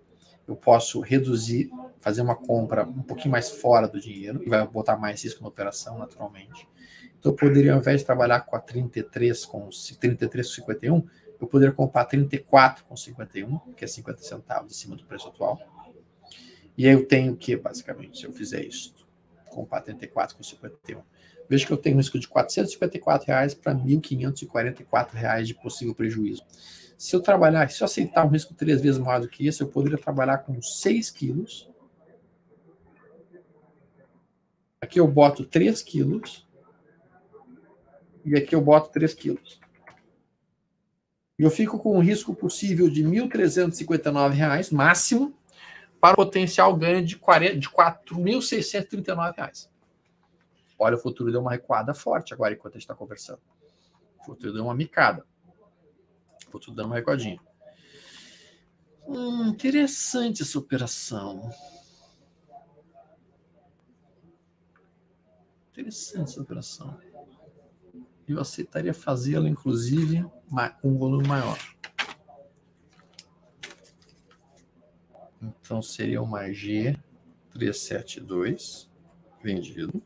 eu posso reduzir, fazer uma compra um pouquinho mais fora do dinheiro, e vai botar mais risco na operação, naturalmente. Então, eu poderia, ao invés de trabalhar com a 33,51, eu poderia comprar 34,51, que é 50 centavos acima do preço atual. E aí eu tenho o que, basicamente, se eu fizer isso? Comprar 34,51. Veja que eu tenho um risco de R$ 454 para R$ 1.544 de possível prejuízo. Se eu trabalhar, se eu aceitar um risco 3 vezes maior do que esse, eu poderia trabalhar com 6 quilos. Aqui eu boto 3 quilos. E aqui eu boto 3 quilos. E eu fico com um risco possível de R$ 1.359 máximo para o potencial ganho de R$ 4.639. Olha, o futuro deu uma recuada forte agora enquanto a gente está conversando. O futuro deu uma micada. O futuro deu uma recuadinha. Interessante essa operação. Interessante essa operação. Eu aceitaria fazê-la, inclusive, com um volume maior. Então, seria uma G372 vendido.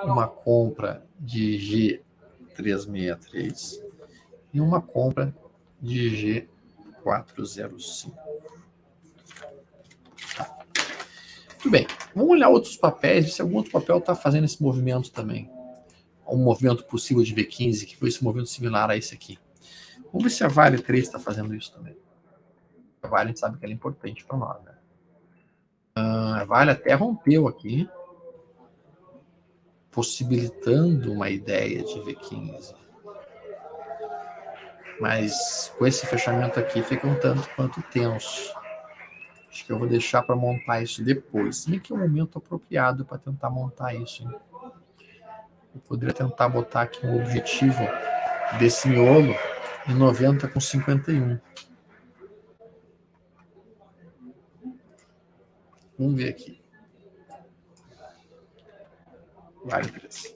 Uma compra de G363 e uma compra de G405. Tá. Muito bem. Vamos olhar outros papéis, ver se algum outro papel está fazendo esse movimento também. Um movimento possível de V15, que foi esse movimento similar a esse aqui. Vamos ver se a Vale 3 está fazendo isso também. A Vale, a gente sabe que ela é importante para nós, né? A Vale até rompeu aqui, possibilitando uma ideia de V15. Mas com esse fechamento aqui fica um tanto quanto tenso. Acho que eu vou deixar para montar isso depois. Se bem que é um momento apropriado para tentar montar isso, hein? Eu poderia tentar botar aqui um objetivo desse miolo em 90,51. Vamos ver aqui. Vale 3.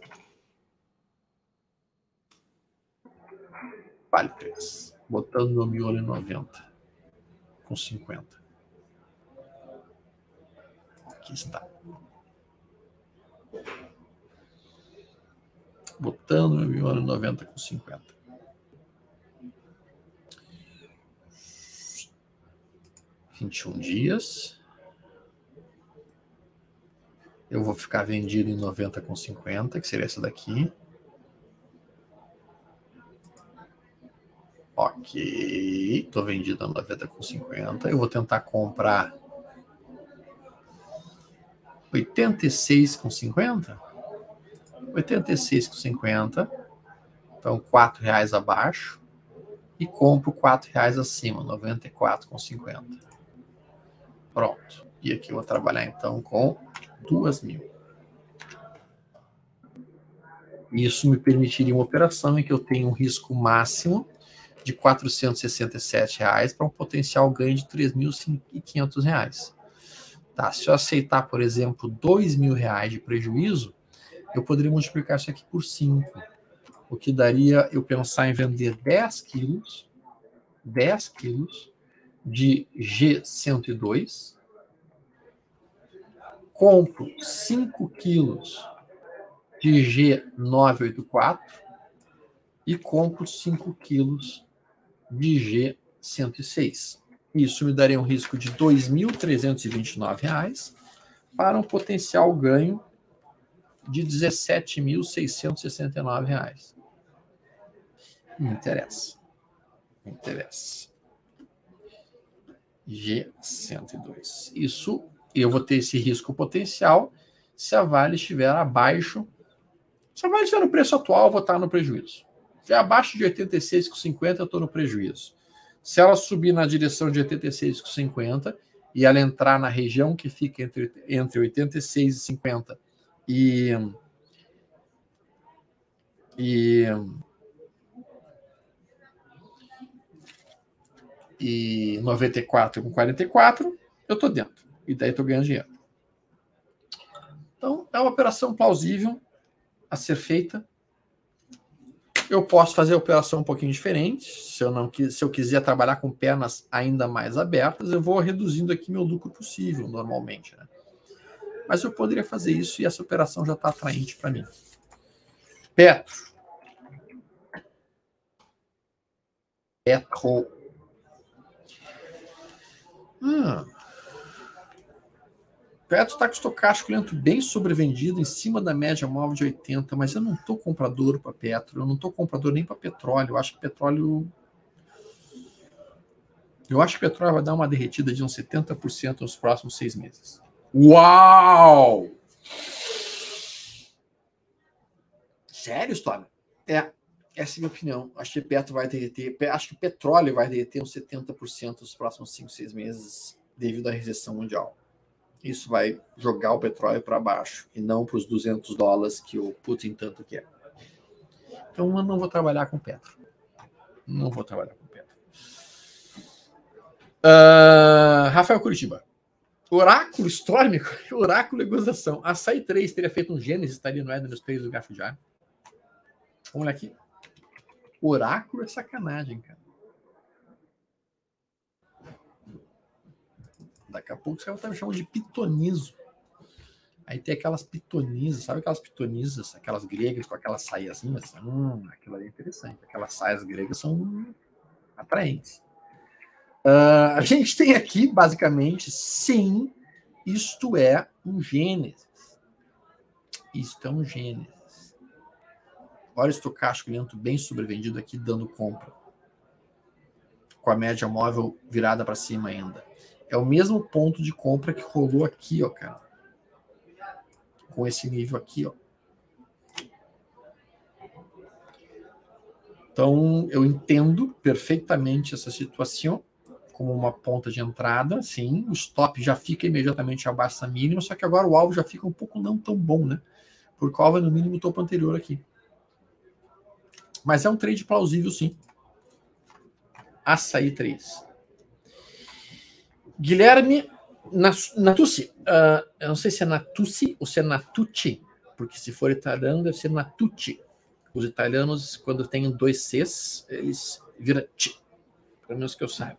Vale 3. Botando meu miolo em 90,50. Aqui está. Botando meu miolo em 90,50. dias. Eu vou ficar vendido em 90,50, que seria essa daqui. Ok. Estou vendido a 90,50. Eu vou tentar comprar 86,50. 86,50. Então, R$4 abaixo. E compro R$4 acima, 94,50. Pronto. E aqui eu vou trabalhar, então, com 2.000. Isso me permitiria uma operação em que eu tenho um risco máximo de R$467 para um potencial ganho de R$3.500. Tá, se eu aceitar, por exemplo, R$2.000 de prejuízo, eu poderia multiplicar isso aqui por 5, o que daria eu pensar em vender 10 quilos de G102, compro 5 quilos de G984 e compro 5 quilos de G106. Isso me daria um risco de R$2.329 para um potencial ganho de R$17.669. Me interessa. G102. Isso, eu vou ter esse risco potencial se a Vale estiver abaixo. Se a Vale estiver no preço atual, eu vou estar no prejuízo. Se é abaixo de 86,50, eu estou no prejuízo. Se ela subir na direção de 86,50 e ela entrar na região que fica entre 86,50 e 94,44, eu estou dentro. E daí estou ganhando dinheiro. Então, é uma operação plausível a ser feita. Eu posso fazer a operação um pouquinho diferente. Se eu quiser trabalhar com pernas ainda mais abertas, eu vou reduzindo aqui meu lucro possível, normalmente, né? Mas eu poderia fazer isso e essa operação já está atraente para mim. Petro. Petro está com estocástico lento bem sobrevendido, em cima da média móvel de 80, mas eu não estou comprador para Petro, eu não estou comprador nem para petróleo. Eu acho que petróleo vai dar uma derretida de uns 70% nos próximos 6 meses. Uau! Sério, Storm? Essa é a minha opinião. Acho que Petro vai derreter. Acho que o petróleo vai derreter uns 70% nos próximos 5, 6 meses, devido à recessão mundial. Isso vai jogar o petróleo para baixo e não para os $200 que o Putin tanto quer. Então eu não vou trabalhar com Petro. Não vou trabalhar com Petro. Rafael Curitiba. Oráculo histórmico, oráculo negociação. Açaí 3 teria feito um Gênesis, estaria no Éden nos peitos do Gafujá. Vamos lá aqui. Oráculo é sacanagem, cara. Daqui a pouco você vai me chamando de pitonizo. Aí tem aquelas pitonisas, sabe aquelas pitonisas, aquelas gregas com aquelas saiazinhas? Aquilo ali é interessante. Aquelas saias gregas são atraentes. A gente tem aqui, basicamente, sim, isto é um Gênesis. Isto é um Gênesis. Olha o estocástico lento bem sobrevendido aqui, dando compra. Com a média móvel virada para cima ainda. É o mesmo ponto de compra que rolou aqui, ó, cara. Com esse nível aqui, ó. Então, eu entendo perfeitamente essa situação como uma ponta de entrada, sim. O stop já fica imediatamente abaixo da mínima, só que agora o alvo já fica um pouco não tão bom, né? Porque o alvo é no mínimo o topo anterior aqui. Mas é um trade plausível, sim. Açaí 3. Guilherme Natucci. Eu não sei se é Natucci ou se é Natucci, porque se for italiano deve ser Natucci. Os italianos, quando tem 2 Cs, eles viram T. Pelo menos que eu saiba.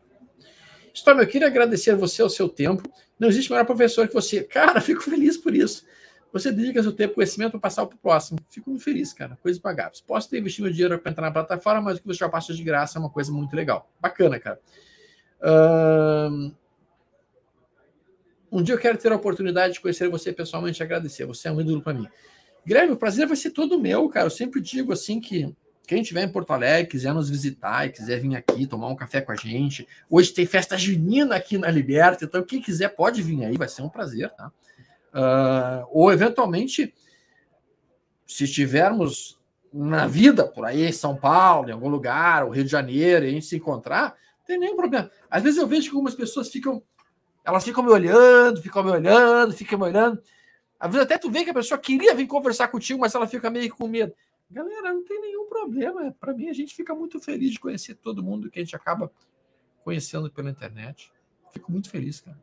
Storm, eu queria agradecer a você o seu tempo. Não existe maior professor que você. Cara, fico feliz por isso. Você dedica seu tempo e conhecimento para passar para o próximo. Fico muito feliz, cara. Coisas pagáveis. Posso ter investido meu dinheiro para entrar na plataforma, mas o que você já passa de graça é uma coisa muito legal. Bacana, cara. Um dia eu quero ter a oportunidade de conhecer você pessoalmente e agradecer. Você é um ídolo para mim. Guilherme, o prazer vai ser todo meu, cara. Eu sempre digo assim que quem estiver em Porto Alegre, quiser nos visitar e quiser vir aqui tomar um café com a gente. Hoje tem festa junina aqui na Liberta, então quem quiser pode vir aí, vai ser um prazer, tá? Ou eventualmente, se estivermos na vida por aí, em São Paulo, em algum lugar, ou Rio de Janeiro, e a gente se encontrar, não tem nenhum problema. Às vezes eu vejo que algumas pessoas ficam me olhando. Às vezes até tu vê que a pessoa queria vir conversar contigo, mas ela fica meio com medo. Galera, não tem nenhum problema. Para mim, a gente fica muito feliz de conhecer todo mundo que a gente acaba conhecendo pela internet. Fico muito feliz, cara.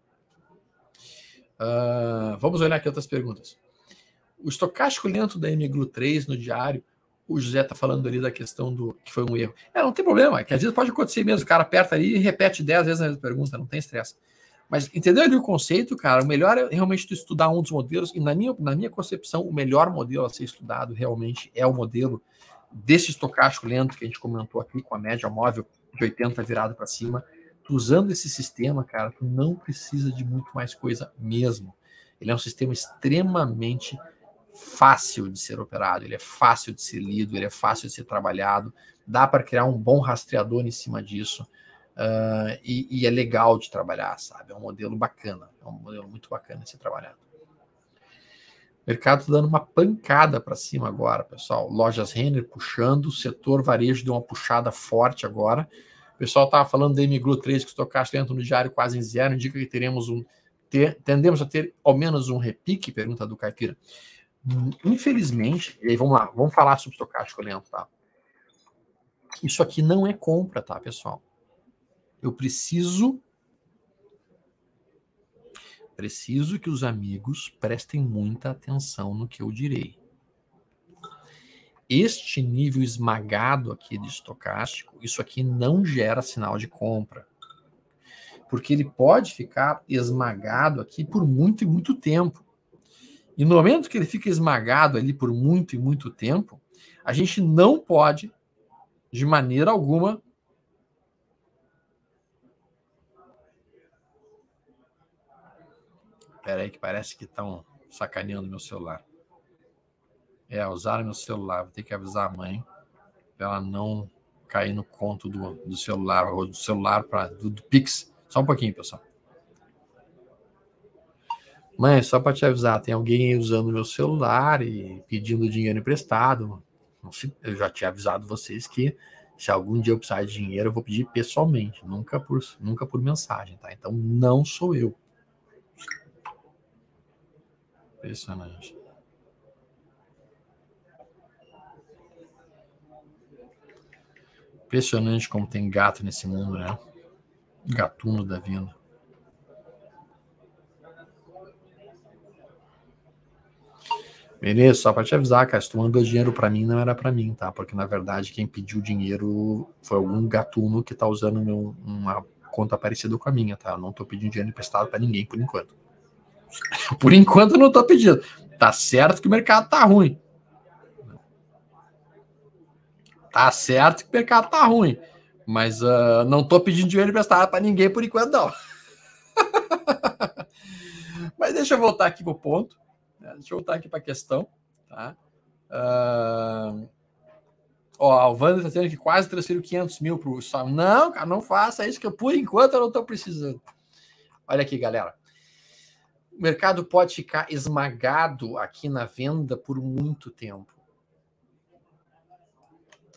Vamos olhar aqui outras perguntas. O estocástico lento da MGLU 3 no diário, o José está falando ali da questão do que foi um erro. Não tem problema, que às vezes pode acontecer mesmo. O cara aperta ali e repete 10 vezes a mesma pergunta, não tem estresse. Mas entendeu ali o conceito, cara? O melhor é realmente tu estudar um dos modelos, e na minha concepção, o melhor modelo a ser estudado realmente é o modelo desse estocástico lento que a gente comentou aqui, com a média móvel de 80 virado para cima. Tu usando esse sistema, cara, tu não precisa de muito mais coisa mesmo. Ele é um sistema extremamente fácil de ser operado, ele é fácil de ser lido, ele é fácil de ser trabalhado, dá para criar um bom rastreador em cima disso. E é legal de trabalhar, sabe? É um modelo bacana, é um modelo muito bacana de ser trabalhado. O mercado está dando uma pancada para cima agora, pessoal. Lojas Renner puxando, o setor varejo deu uma puxada forte agora. O pessoal estava falando da MGLU 3, que estocástico dentro no diário quase em zero, indica que tendemos a ter ao menos um repique, pergunta do Caipira. Infelizmente, e aí vamos falar sobre estocástico lento, tá? Isso aqui não é compra, tá, pessoal? Eu preciso que os amigos prestem muita atenção no que eu direi. este nível esmagado aqui de estocástico, isso aqui não gera sinal de compra. Porque ele pode ficar esmagado aqui por muito e muito tempo. E no momento que ele fica esmagado ali por muito e muito tempo, a gente não pode, de maneira alguma, espera aí que parece que estão sacaneando meu celular. Usaram meu celular, vou ter que avisar a mãe para ela não cair no conto do celular, ou do celular do Pix. Só um pouquinho, pessoal. Mãe, só para te avisar, tem alguém usando meu celular e pedindo dinheiro emprestado. Eu já tinha avisado vocês que se algum dia eu precisar de dinheiro, eu vou pedir pessoalmente, nunca por mensagem, tá? Então não sou eu. Impressionante. Impressionante como tem gato nesse mundo, né? Gatuno da vida. Beleza, só para te avisar, cara, se tu mandou dinheiro para mim, não era para mim, tá? Porque, na verdade, quem pediu dinheiro foi algum gatuno que tá usando uma conta parecida com a minha, tá? Eu não tô pedindo dinheiro emprestado para ninguém, por enquanto. Por enquanto, eu não tô pedindo. Tá certo que o mercado tá ruim. Tá certo que o mercado tá ruim. Mas não tô pedindo dinheiro emprestado para ninguém, por enquanto, não. Mas deixa eu voltar aqui pro ponto. Deixa eu voltar aqui para a questão, tá? O Wander está dizendo que quase transferiu 500 mil para o Sam. Não, cara, não faça isso, que por enquanto eu não estou precisando. Olha aqui, galera. O mercado pode ficar esmagado aqui na venda por muito tempo.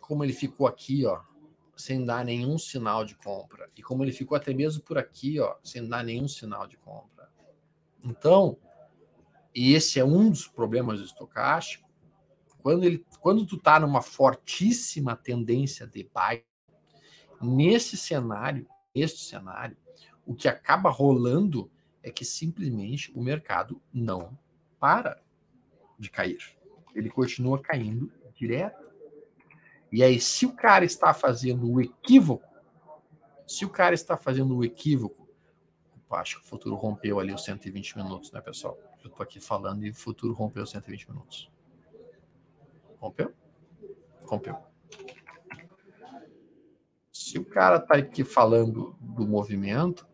Como ele ficou aqui, ó, sem dar nenhum sinal de compra. E como ele ficou até mesmo por aqui, ó, sem dar nenhum sinal de compra. Então, e esse é um dos problemas do estocástico. Quando tu tá numa fortíssima tendência de buy, neste cenário, o que acaba rolando é que simplesmente o mercado não para de cair. Ele continua caindo direto. E aí, se o cara está fazendo o equívoco, opa, acho que o futuro rompeu ali os 120 minutos, né, pessoal? Eu tô aqui falando e o futuro rompeu os 120 minutos. Rompeu? Rompeu. Se o cara está aqui falando do movimento,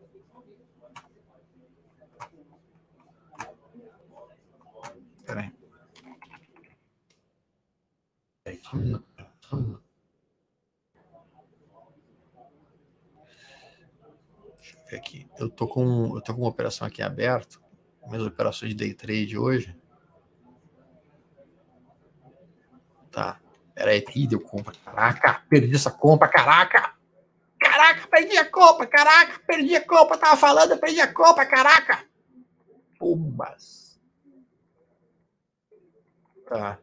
peraí. Deixa eu ver aqui. Eu tô com uma operação aqui aberta, minhas operações de day trade hoje. Tá. Peraí, deu compra. Caraca, perdi essa compra, caraca! Caraca, perdi a compra, caraca, perdi a compra, tava falando, eu perdi a compra, caraca! Pombas. Tá.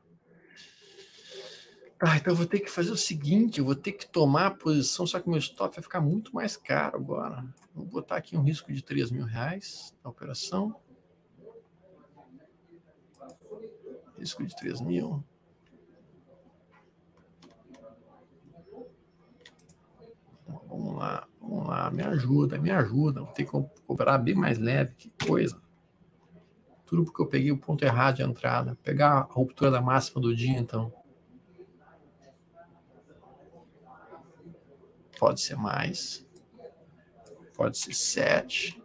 Então eu vou ter que fazer o seguinte, eu vou ter que tomar a posição, só que meu stop vai ficar muito mais caro agora. Vou botar aqui um risco de R$3.000 na operação. Risco de 3.000. Vamos lá, me ajuda. Vou ter que cobrar bem mais leve, que coisa. Tudo porque eu peguei o ponto errado de entrada. Pegar a ruptura da máxima do dia, então. Pode ser mais. Pode ser 7.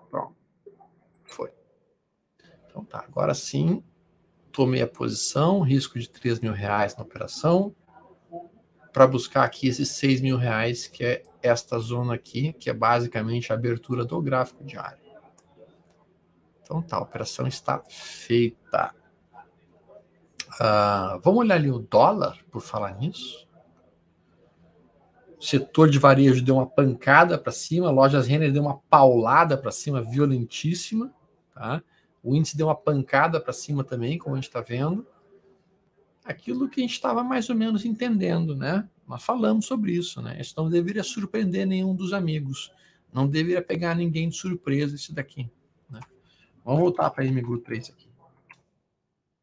Pronto. Foi. Então tá, agora sim. Tomei a posição, risco de R$3.000 na operação. Para buscar aqui esses R$6.000, que é esta zona aqui, que é basicamente a abertura do gráfico diário. Então tá, a operação está feita. Vamos olhar ali o dólar, por falar nisso. O setor de varejo deu uma pancada para cima, lojas Renner deu uma paulada para cima, violentíssima. Tá? O índice deu uma pancada para cima também, como a gente está vendo. Aquilo que a gente estava mais ou menos entendendo, né? Nós falamos sobre isso, né? Isso não deveria surpreender nenhum dos amigos. Não deveria pegar ninguém de surpresa isso daqui. Né? Vamos voltar para a MGRU 3 aqui.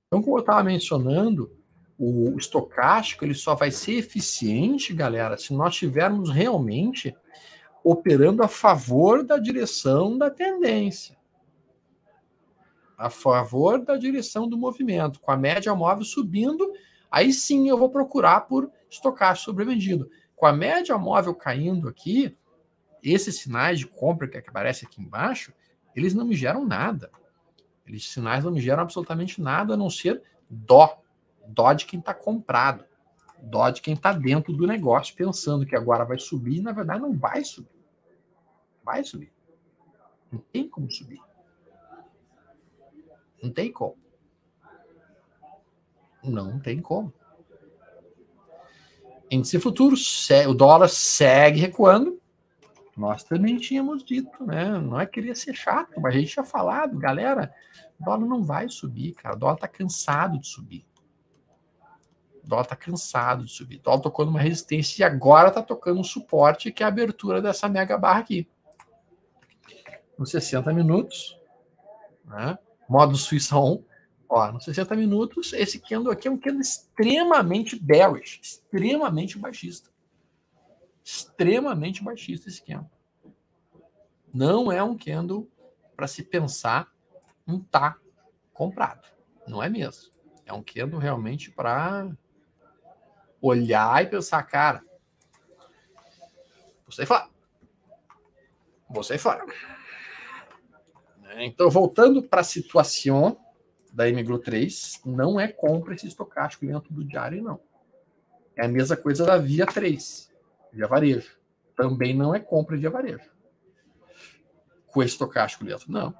Então, como eu estava mencionando, O estocástico ele só vai ser eficiente, galera, se nós estivermos realmente operando a favor da direção da tendência, a favor da direção do movimento, com a média móvel subindo, aí sim eu vou procurar por estocástico sobrevendido. Com a média móvel caindo aqui, esses sinais de compra que aparecem aqui embaixo, eles não me geram nada. Esses sinais não me geram absolutamente nada, a não ser dó. Dó de quem está comprado. Dó de quem está dentro do negócio, pensando que agora vai subir, e na verdade não vai subir. Vai subir. Não tem como subir. Não tem como. Não tem como. Índice futuro, o dólar segue recuando. Nós também tínhamos dito, né? Não é querer ser chato, mas a gente tinha falado, galera, o dólar não vai subir, cara. O dólar está cansado de subir. O dólar está cansado de subir. O dólar tocou numa resistência e agora está tocando um suporte, que é a abertura dessa mega barra aqui. Nos 60 minutos, né? Modo Suíça 1. Ó, nos 60 minutos, esse candle aqui é um candle extremamente bearish, extremamente baixista. Extremamente baixista esse candle. Não é um candle para se pensar em estar comprado. Não é mesmo. É um candle realmente para olhar e pensar, cara, vou sair fora. Vou sair fora. Então, voltando para a situação da MGLO 3, não é compra esse estocástico dentro do diário, não. É a mesma coisa da Via 3, Via Varejo. Também não é compra de Via Varejo. Com esse estocástico dentro, não.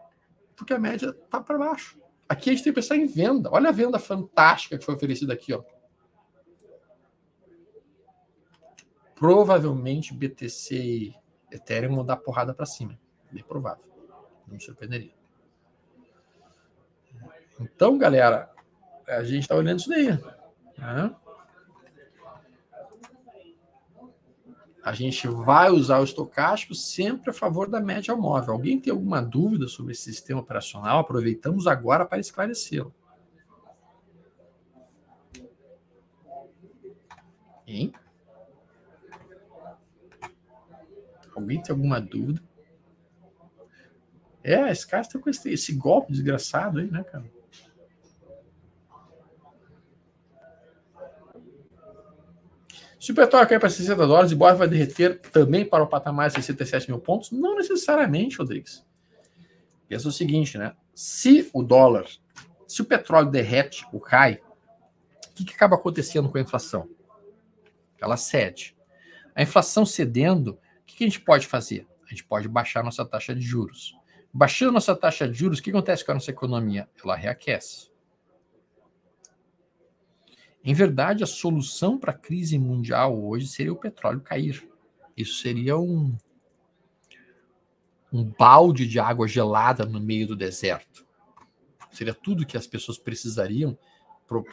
Porque a média está para baixo. Aqui a gente tem que pensar em venda. Olha a venda fantástica que foi oferecida aqui, ó. Provavelmente BTC e Ethereum vão dar porrada para cima. Bem provável. Não me surpreenderia. Então, galera, a gente está olhando isso daí. Né? A gente vai usar o estocástico sempre a favor da média móvel. Alguém tem alguma dúvida sobre esse sistema operacional? Aproveitamos agora para esclarecê-lo. Hein? Alguém tem alguma dúvida? Esse cara está com esse golpe desgraçado aí, né, cara? Se o petróleo cair para 60 dólares, o Ibovespa vai derreter também para o patamar de 67 mil pontos? Não necessariamente, Rodrigues. Pensa o seguinte, né? Se o petróleo derrete ou cai, o que acaba acontecendo com a inflação? Ela cede. A inflação cedendo, o que a gente pode fazer? A gente pode baixar nossa taxa de juros. Baixando nossa taxa de juros, o que acontece com a nossa economia? Ela reaquece. Em verdade, a solução para a crise mundial hoje seria o petróleo cair. Isso seria um balde de água gelada no meio do deserto. Seria tudo que as pessoas precisariam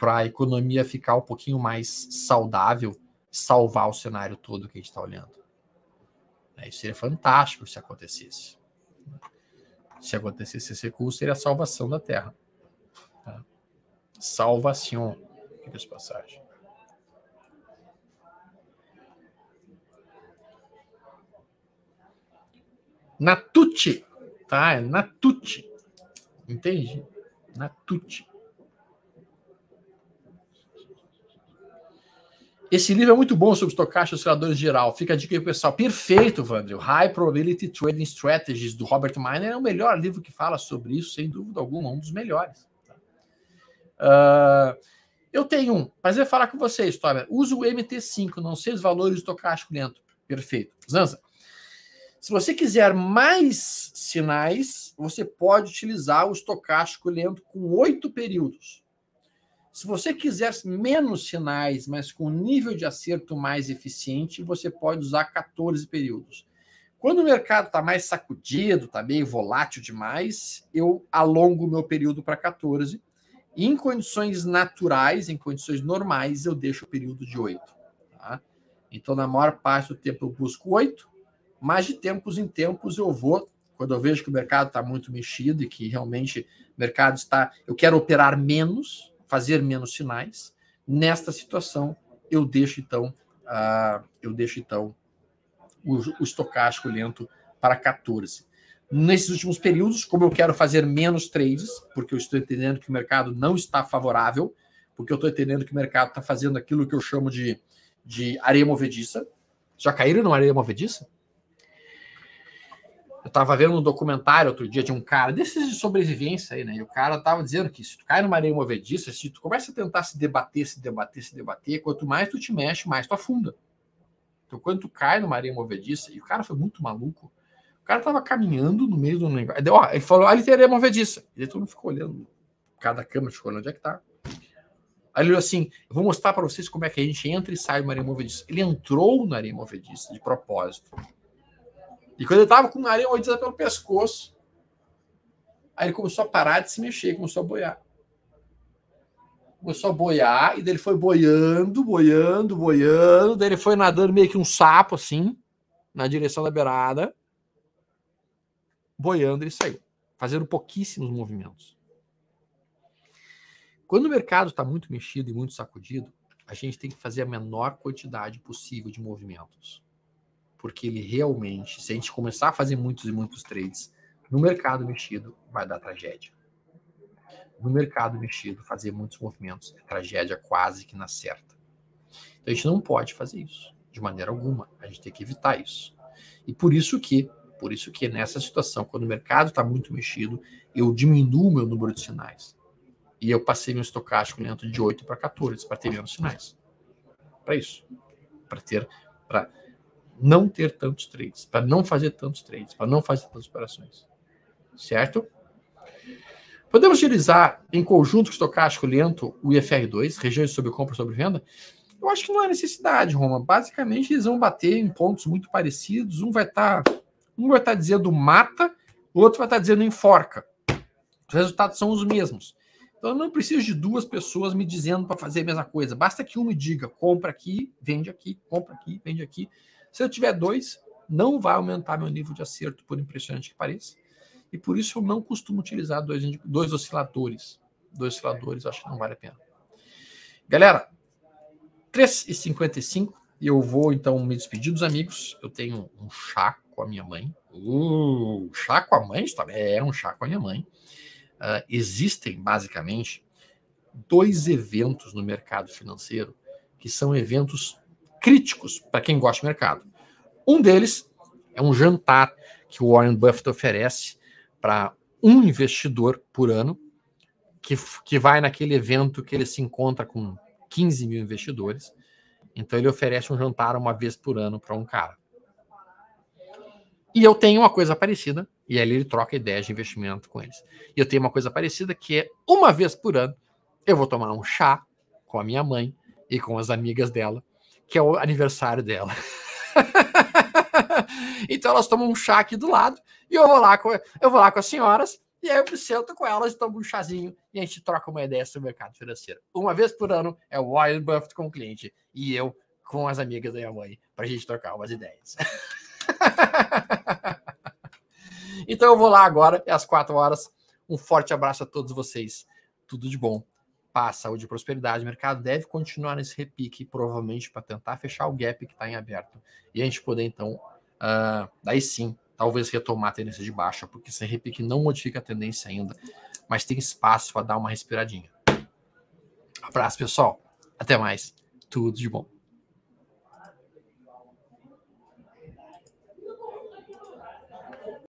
para a economia ficar um pouquinho mais saudável, salvar o cenário todo que a gente está olhando. Isso seria fantástico se acontecesse. Se acontecesse esse recurso, seria a salvação da Terra. Salvação. Essa passagem. Natute, tá? É Natute. Entende? Natute. Esse livro é muito bom sobre estocástico e osciladores geral. Fica a dica aí, pessoal. Perfeito, Vandril. High Probability Trading Strategies, do Robert Miner, é o melhor livro que fala sobre isso, sem dúvida alguma, um dos melhores. Eu tenho um, mas eu vou falar com você, história. Uso o MT5, não sei os valores do estocástico lento. Perfeito. Zanza, se você quiser mais sinais, você pode utilizar o estocástico lento com 8 períodos. Se você quiser menos sinais, mas com nível de acerto mais eficiente, você pode usar 14 períodos. Quando o mercado está mais sacudido, está meio volátil demais, eu alongo o meu período para 14. E em condições naturais, em condições normais, eu deixo o período de 8. Tá? Então, na maior parte do tempo, eu busco 8, mas de tempos em tempos eu vou, quando eu vejo que o mercado está muito mexido e que realmente o mercado está... Eu quero operar menos, fazer menos sinais, Nesta situação, eu deixo então o estocástico lento para 14. Nesses últimos períodos, como eu quero fazer menos trades, porque eu estou entendendo que o mercado não está favorável, porque eu estou entendendo que o mercado está fazendo aquilo que eu chamo de areia movediça. Já caíram numa areia movediça? Eu estava vendo um documentário outro dia de um cara desses de sobrevivência aí, né? E o cara estava dizendo que se tu cai numa areia movediça, se tu começa a tentar se debater, quanto mais tu te mexe, mais tu afunda. Então, quando tu cai numa areia movediça, e o cara foi muito maluco, o cara estava caminhando no meio do negócio. Ele falou, ali tem areia movediça. E todo mundo ficou olhando, cada câmera ficou olhando onde é que tá. Aí ele falou assim, eu vou mostrar para vocês como é que a gente entra e sai de uma areia movediça. Ele entrou na areia movediça de propósito. E quando ele estava com a areia movediça pelo pescoço, aí ele começou a parar de se mexer, começou a boiar. Começou a boiar, e daí ele foi boiando, daí ele foi nadando meio que um sapo, assim, na direção da beirada, boiando, ele saiu, fazendo pouquíssimos movimentos. Quando o mercado está muito mexido e muito sacudido, a gente tem que fazer a menor quantidade possível de movimentos. Porque ele realmente, se a gente começar a fazer muitos e muitos trades no mercado mexido, vai dar tragédia. No mercado mexido, fazer muitos movimentos é tragédia quase que na certa. Então a gente não pode fazer isso, de maneira alguma. A gente tem que evitar isso. E por isso que nessa situação, quando o mercado está muito mexido, eu diminuo o meu número de sinais. E eu passei meu estocástico lento de 8 para 14, para ter menos sinais. Para isso. Para não ter tantos trades, para não fazer tantos trades, para não fazer tantas operações. Certo? Podemos utilizar em conjunto com o estocástico lento o IFR2, regiões sobre compra e sobre venda? Eu acho que não há necessidade, Roma. Basicamente, eles vão bater em pontos muito parecidos. Um vai estar dizendo mata, o outro vai estar dizendo enforca. Os resultados são os mesmos. Então, eu não preciso de duas pessoas me dizendo para fazer a mesma coisa. Basta que um me diga, compra aqui, vende aqui, compra aqui, vende aqui. Se eu tiver dois, não vai aumentar meu nível de acerto, por impressionante que pareça. E por isso eu não costumo utilizar dois osciladores. Dois osciladores, acho que não vale a pena. Galera, 3h55, e eu vou então me despedir dos amigos. Eu tenho um chá com a minha mãe. Chá com a mãe? É um chá com a minha mãe. Existem, basicamente, 2 eventos no mercado financeiro que são eventos críticos para quem gosta de mercado. Um deles é um jantar que o Warren Buffett oferece para um investidor por ano, que vai naquele evento que ele se encontra com 15 mil investidores. Então ele oferece um jantar uma vez por ano para um cara. E eu tenho uma coisa parecida, e aí ele troca ideias de investimento com eles. E eu tenho uma coisa parecida que é, uma vez por ano, eu vou tomar um chá com a minha mãe e com as amigas dela, que é o aniversário dela. Então elas tomam um chá aqui do lado, e eu vou lá com as senhoras, e aí eu me sento com elas, tomo um chazinho, e a gente troca uma ideia sobre o mercado financeiro. Uma vez por ano é o Warren Buffett com o cliente, e eu com as amigas da minha mãe, para a gente trocar umas ideias. Então eu vou lá agora, é às 4h. Um forte abraço a todos vocês. Tudo de bom. Paz, saúde e prosperidade. O mercado deve continuar nesse repique, provavelmente para tentar fechar o gap que está em aberto. E a gente poder, então, daí sim, talvez retomar a tendência de baixa, porque esse repique não modifica a tendência ainda, mas tem espaço para dar uma respiradinha. Abraço, pessoal. Até mais. Tudo de bom.